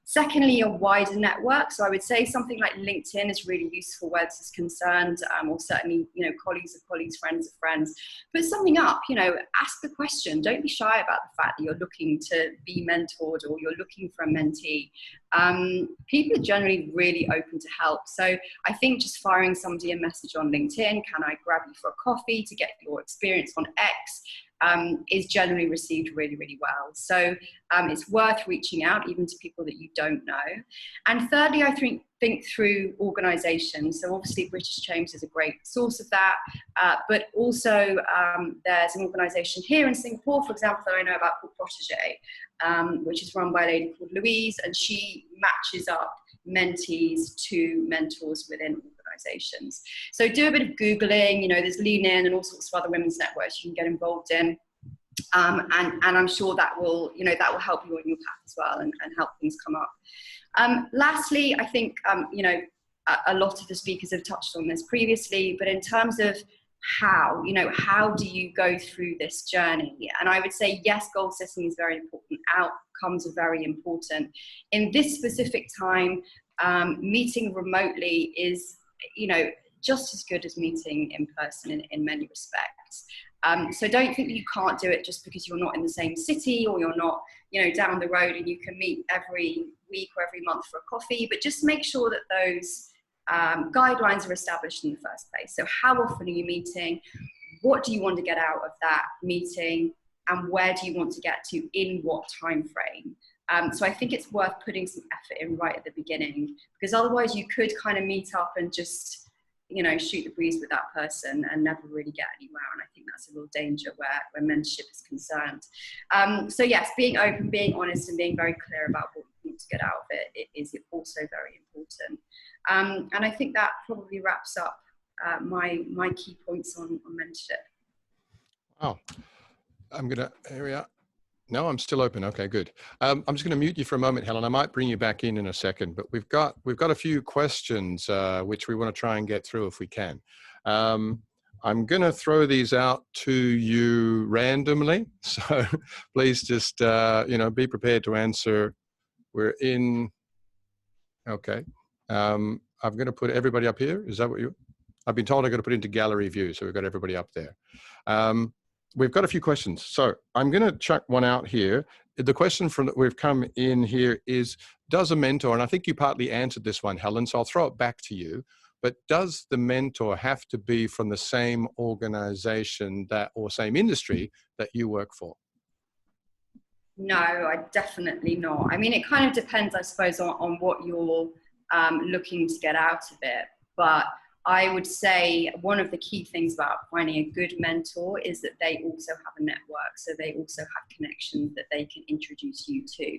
Secondly, a wider network. So I would say something like LinkedIn is really useful where this is concerned, or certainly, you know, colleagues of colleagues, friends of friends. Put something up, you know, ask the question. Don't be shy about the fact that you're looking to be mentored or you're looking for a mentee. People are generally really open to help. So I think just firing somebody a message on LinkedIn, can I grab you for a coffee to get your experience on X? is generally received really, really well. So it's worth reaching out even to people that you don't know. And thirdly, I think through organisations. So obviously British Chambers is a great source of that, but also there's an organisation here in Singapore, for example, that I know about called Protégé, which is run by a lady called Louise, and she matches up mentees to mentors within organisations. So do a bit of Googling, there's Lean In and all sorts of other women's networks you can get involved in. And I'm sure that will, that will help you on your path as well and help things come up. Lastly, I think, a lot of the speakers have touched on this previously, but in terms of how do you go through this journey? And I would say, yes, goal setting is very important. Outcomes are very important. In this specific time, meeting remotely is, just as good as meeting in person in many respects. So don't think you can't do it just because you're not in the same city or you're not, down the road and you can meet every week or every month for a coffee, but just make sure that those guidelines are established in the first place. So how often are you meeting? What do you want to get out of that meeting? And where do you want to get to in what time frame? So I think it's worth putting some effort in right at the beginning, because otherwise you could kind of meet up and just, shoot the breeze with that person and never really get anywhere. And I think that's a real danger where mentorship is concerned. So yes, being open, being honest, and being very clear about what you want to get out of it is also very important. And I think that probably wraps up my key points on mentorship. Wow. Here we are. No, I'm still open. Okay, good. I'm just going to mute you for a moment, Helen. I might bring you back in a second, but we've got a few questions which we want to try and get through if we can. I'm going to throw these out to you randomly, so please just be prepared to answer. We're in. Okay. I'm going to put everybody up here. Is that what you? I've been told I've got to put into gallery view, so we've got everybody up there. We've got a few questions. So I'm going to chuck one out here. The question that we've come in here is, does a mentor, and I think you partly answered this one, Helen, so I'll throw it back to you, but does the mentor have to be from the same organization or same industry that you work for? No, I definitely not. I mean, it kind of depends, I suppose, on what you're looking to get out of it. But I would say one of the key things about finding a good mentor is that they also have a network. So they also have connections that they can introduce you to.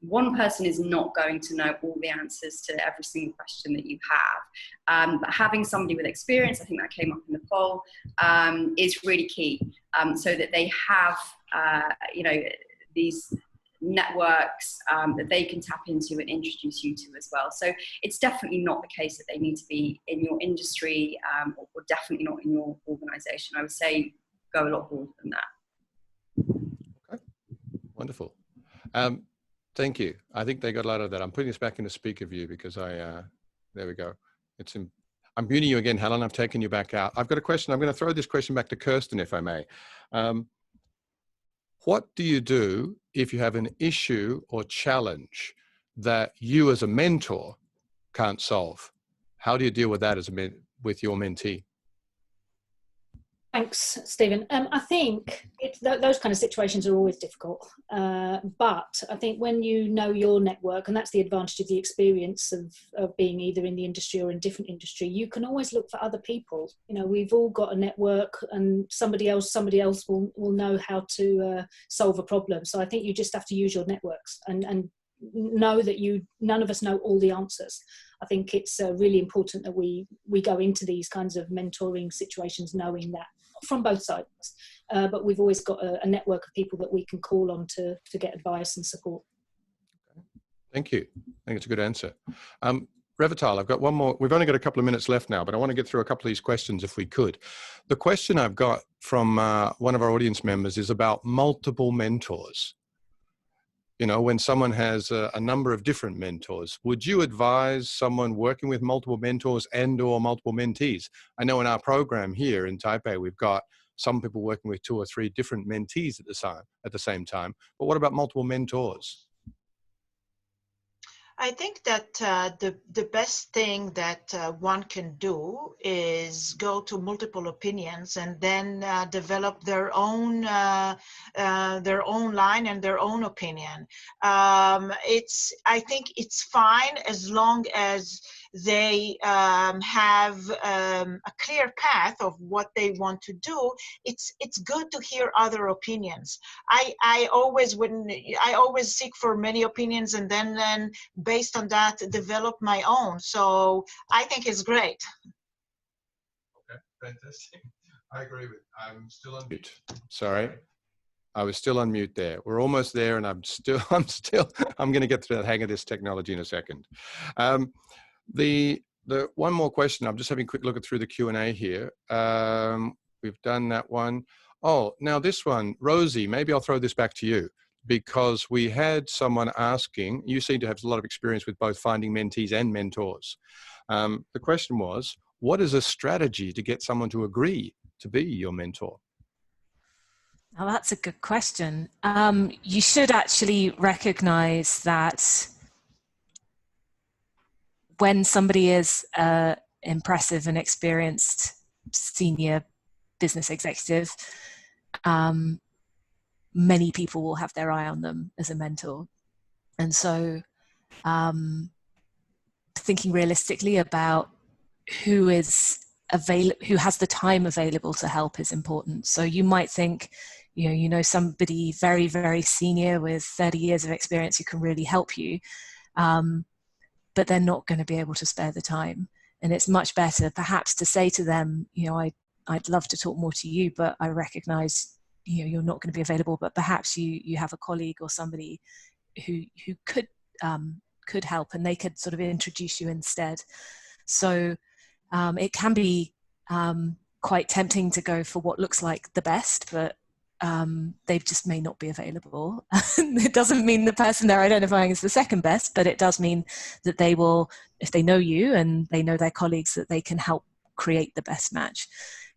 One person is not going to know all the answers to every single question that you have. But having somebody with experience, I think that came up in the poll, is really key. So that they have, these networks that they can tap into and introduce you to as well. So it's definitely not the case that they need to be in your industry or definitely not in your organization. I would say go a lot broader than that. Okay, wonderful. Thank you. I think they got a lot of that. I'm putting this back into speaker view because there we go. I'm muting you again, Helen. I've taken you back out. I've got a question. I'm going to throw this question back to Kirsten, if I may. What do you do if you have an issue or challenge that you as a mentor can't solve? How do you deal with that with your mentee? Thanks, Stephen. I think those kind of situations are always difficult. But I think when you know your network, and that's the advantage of the experience of being either in the industry or in different industry, you can always look for other people. We've all got a network, and somebody else will know how to solve a problem. So I think you just have to use your networks and know that none of us know all the answers. I think it's really important that we go into these kinds of mentoring situations knowing that from both sides, but we've always got a network of people that we can call on to get advice and support. Okay. Thank you. I think it's a good answer. Revital, I've got one more. We've only got a couple of minutes left now, but I want to get through a couple of these questions if we could. The question I've got from one of our audience members is about multiple mentors. When someone has a number of different mentors, would you advise someone working with multiple mentors and or multiple mentees? I know in our program here in Taipei, we've got some people working with 2 or 3 different mentees at the same time. But what about multiple mentors? I think that the best thing that one can do is go to multiple opinions and then develop their own line and their own opinion. I think it's fine as long as they have a clear path of what they want to do. It's good to hear other opinions. I always seek for many opinions and then based on that develop my own. So I think it's great. Okay, fantastic. I agree with. I'm still on mute. Sorry. I was still on mute there. We're almost there, and I'm going to get to the hang of this technology in a second. The one more question. I'm just having a quick look through the Q&A here. We've done that one. Oh, now this one, Rosie, maybe I'll throw this back to you, because we had someone asking, you seem to have a lot of experience with both finding mentees and mentors. The question was, what is a strategy to get someone to agree to be your mentor? Now that's a good question. You should actually recognize that when somebody is an impressive and experienced senior business executive, many people will have their eye on them as a mentor. And so thinking realistically about who has the time available to help is important. So you might think, you know somebody very, very senior with 30 years of experience who can really help you, but they're not going to be able to spare the time. And it's much better perhaps to say to them, I'd love to talk more to you, but I recognize you're not going to be available, but perhaps you have a colleague or somebody who could help, and they could sort of introduce you instead. So it can be quite tempting to go for what looks like the best, but they just may not be available. It doesn't mean the person they're identifying as the second best, but it does mean that they will, if they know you and they know their colleagues, that they can help create the best match.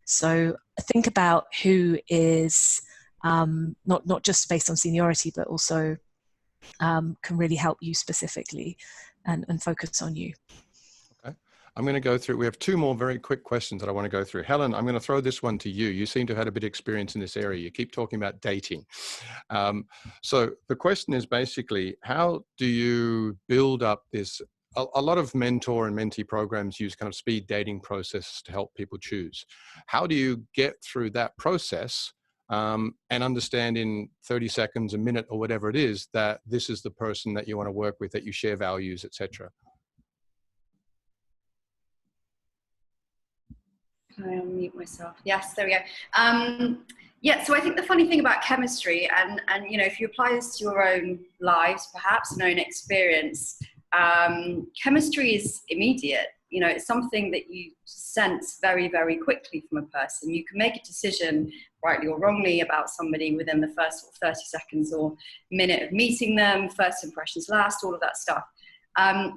So think about who is not just based on seniority, but also can really help you specifically and focus on you. Okay. I'm going to go through, we have two more very quick questions that I want to go through. Helen, I'm going to throw this one to you. You seem to have had a bit of experience in this area. You keep talking about dating. So the question is basically, how do you build up this? A lot of mentor and mentee programs use kind of speed dating processes to help people choose. How do you get through that process and understand in 30 seconds, a minute, or whatever it is, that this is the person that you want to work with, that you share values, etc.? Can I unmute myself? Yes, there we go. Yeah, so I think the funny thing about chemistry, and if you apply this to your own lives, perhaps, and own experience, chemistry is immediate. It's something that you sense very, very quickly from a person. You can make a decision, rightly or wrongly, about somebody within the first 30 seconds or minute of meeting them. First impressions last, all of that stuff.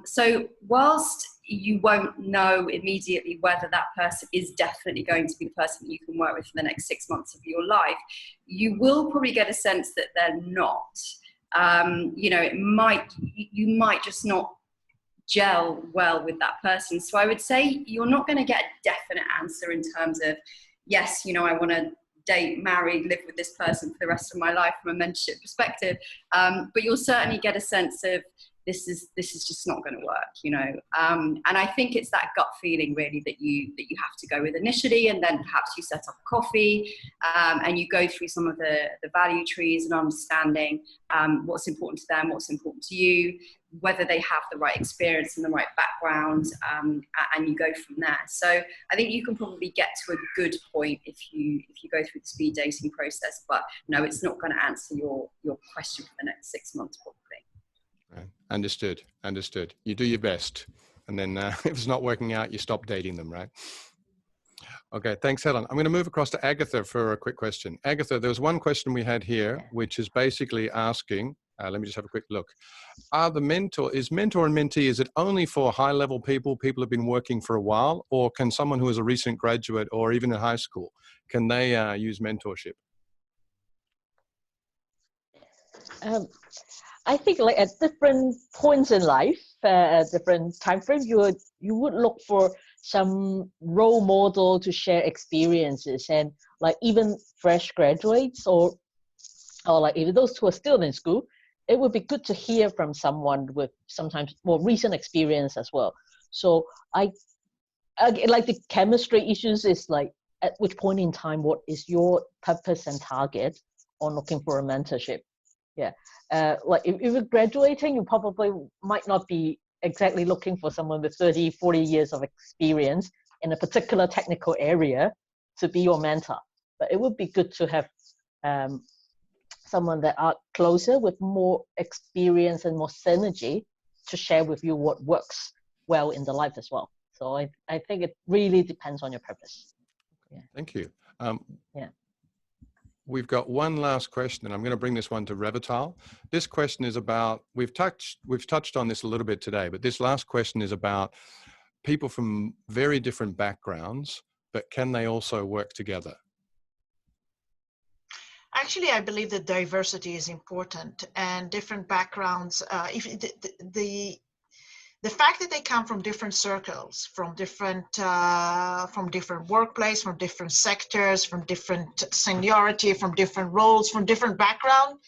So whilst you won't know immediately whether that person is definitely going to be the person that you can work with for the next 6 months of your life, you will probably get a sense that they're not. You might just not gel well with that person. So I would say you're not going to get a definite answer in terms of, yes, I want to date, marry, live with this person for the rest of my life from a mentorship perspective. But you'll certainly get a sense of, this is just not going to work, and I think it's that gut feeling really that you have to go with initially, and then perhaps you set up a coffee and you go through some of the value trees and understanding what's important to them, what's important to you, whether they have the right experience and the right background, and you go from there. So I think you can probably get to a good point if you go through the speed dating process, but no, it's not going to answer your question for the next 6 months probably. Right. Understood. You do your best, and then if it's not working out, you stop dating them, right? Okay, thanks, Helen. I'm going to move across to Agatha for a quick question. Agatha, there was one question we had here, which is basically asking, let me just have a quick look. Is mentor and mentee, is it only for high-level people who have been working for a while, or can someone who is a recent graduate or even in high school, can they use mentorship? I think like at different points in life, at different time frames, you would look for some role model to share experiences, and like even fresh graduates or like even those who are still in school, it would be good to hear from someone with sometimes more recent experience as well. So I like the chemistry issues is like at which point in time, what is your purpose and target on looking for a mentorship? Yeah, like if you're graduating, you probably might not be exactly looking for someone with 30, 40 years of experience in a particular technical area to be your mentor. But it would be good to have someone that are closer with more experience and more synergy to share with you what works well in the life as well. So I think it really depends on your purpose. Yeah. Thank you. Yeah. We've got one last question, and I'm going to bring this one to Revital. This question is about, we've touched on this a little bit today, but this last question is about people from very different backgrounds, but can they also work together? Actually, I believe that diversity is important, and different backgrounds. If the fact that they come from different circles, from different workplace, from different sectors, from different seniority, from different roles, from different background,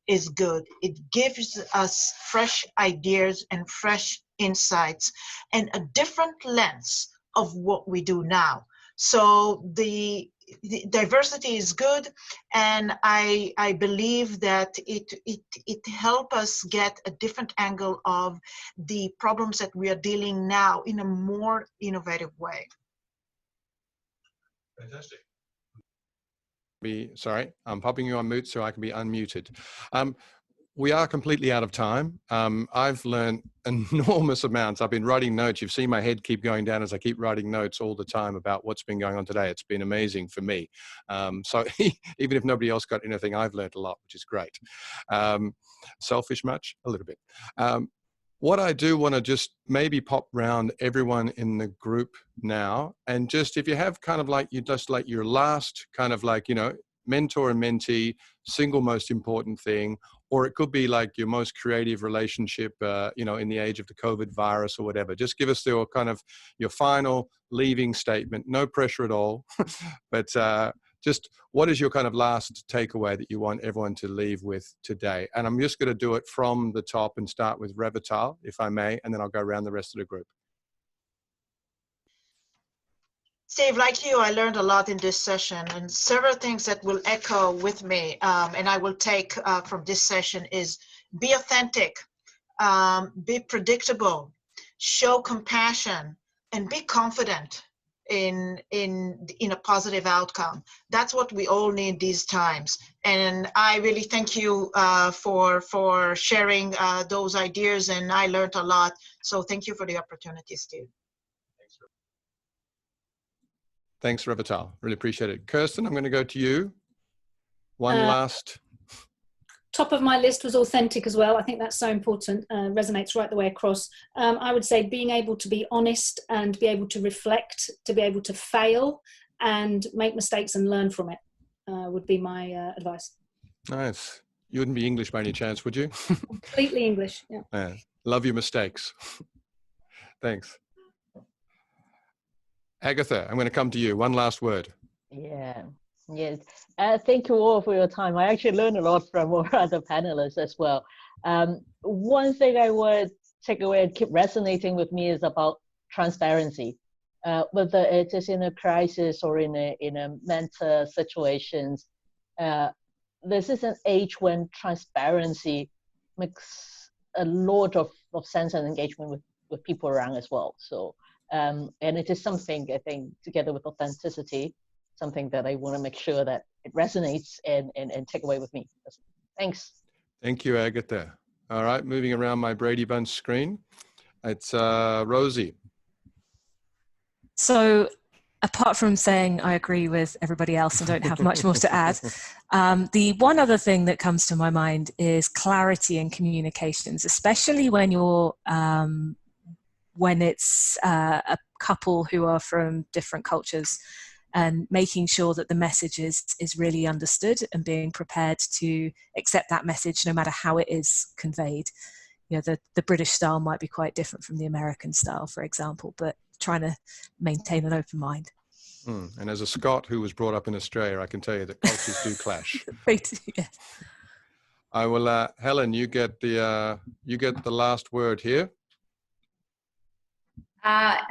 is good. It gives us fresh ideas and fresh insights and a different lens of what we do now. So the diversity is good, and I believe that it helps us get a different angle of the problems that we are dealing now in a more innovative way. Fantastic. Sorry, I'm popping you on mute so I can be unmuted. We are completely out of time. I've learned enormous amounts. I've been writing notes. You've seen my head keep going down as I keep writing notes all the time about what's been going on today. It's been amazing for me. So even if nobody else got anything, I've learned a lot, which is great. Selfish much? A little bit. What I do want to just maybe pop round everyone in the group now, and just if you have kind of like your last kind of like, you know, mentor and mentee, single most important thing, or it could be like your most creative relationship, you know, in the age of the COVID virus or whatever. Just give us your kind of your final leaving statement. No pressure at all, but just what is your kind of last takeaway that you want everyone to leave with today? And I'm just going to do it from the top and start with Revital, if I may, and then I'll go around the rest of the group. Steve, like you, I learned a lot in this session, and several things that will echo with me, and I will take from this session is be authentic, be predictable, show compassion, and be confident in a positive outcome. That's what we all need these times. And I really thank you for sharing those ideas, and I learned a lot. So thank you for the opportunity, Steve. Thanks, Revital. Really appreciate it. Kirsten, I'm going to go to you. One last. Top of my list was authentic as well. I think that's so important, resonates right the way across. I would say being able to be honest and be able to reflect, to be able to fail and make mistakes and learn from it would be my advice. Nice. You wouldn't be English by any chance, would you? Completely English, yeah. Yeah. Love your mistakes. Thanks. Agatha, I'm going to come to you. One last word. Yeah. Yes. Thank you all for your time. I actually learned a lot from our other panelists as well. One thing I would take away and keep resonating with me is about transparency. Whether it is in a crisis or in a mentor situations, this is an age when transparency makes a lot of sense and engagement with people around as well. So, and it is something, I think, together with authenticity, something that I want to make sure that it resonates and take away with me. Thanks. Thank you, Agatha. All right, moving around my Brady Bunch screen. It's Rosie. So apart from saying I agree with everybody else and don't have much more to add, the one other thing that comes to my mind is clarity in communications, especially when you're when it's a couple who are from different cultures. and making sure that the message is really understood and being prepared to accept that message no matter how it is conveyed. You know, the British style might be quite different from the American style, for example, but trying to maintain an open mind. And as a Scot who was brought up in Australia, I can tell you that cultures do clash. Yes. I will, Helen, you get the last word here.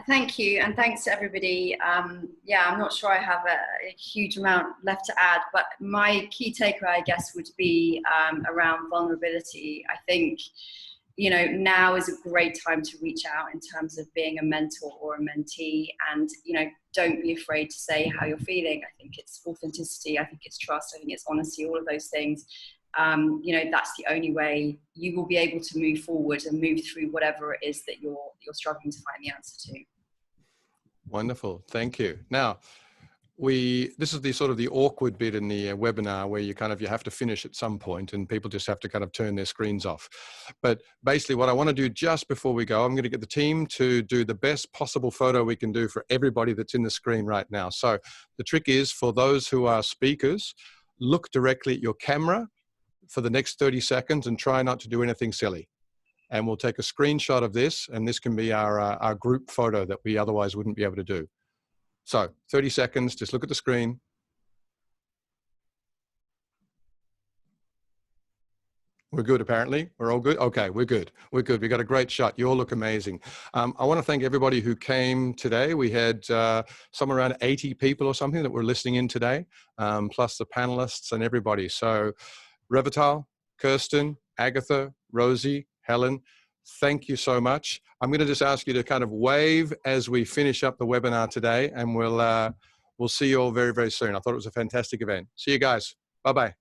Thank you, and thanks to everybody. Yeah, I'm not sure I have a huge amount left to add, but my key takeaway, I guess, would be around vulnerability. I think, you know, now is a great time to reach out in terms of being a mentor or a mentee, and, you know, don't be afraid to say how you're feeling. I think it's authenticity, I think it's trust, I think it's honesty, all of those things. You know, that's the only way you will be able to move forward and move through whatever it is that you're struggling to find the answer to. Wonderful, thank you. Now, this is the sort of the awkward bit in the webinar where you have to finish at some point and people just have to kind of turn their screens off. But basically what I want to do just before we go, I'm going to get the team to do the best possible photo we can do for everybody that's in the screen right now. So the trick is, for those who are speakers, look directly at your camera for the next 30 seconds and try not to do anything silly. And we'll take a screenshot of this, and this can be our group photo that we otherwise wouldn't be able to do. So 30 seconds, just look at the screen. We're good, apparently. We're all good? Okay, we're good. We're good. We got a great shot. You all look amazing. I want to thank everybody who came today. We had somewhere around 80 people or something that were listening in today, plus the panelists and everybody. So Revital, Kirsten, Agatha, Rosie, Helen, thank you so much. I'm going to just ask you to kind of wave as we finish up the webinar today, and we'll see you all very, very soon. I thought it was a fantastic event. See you guys. Bye-bye.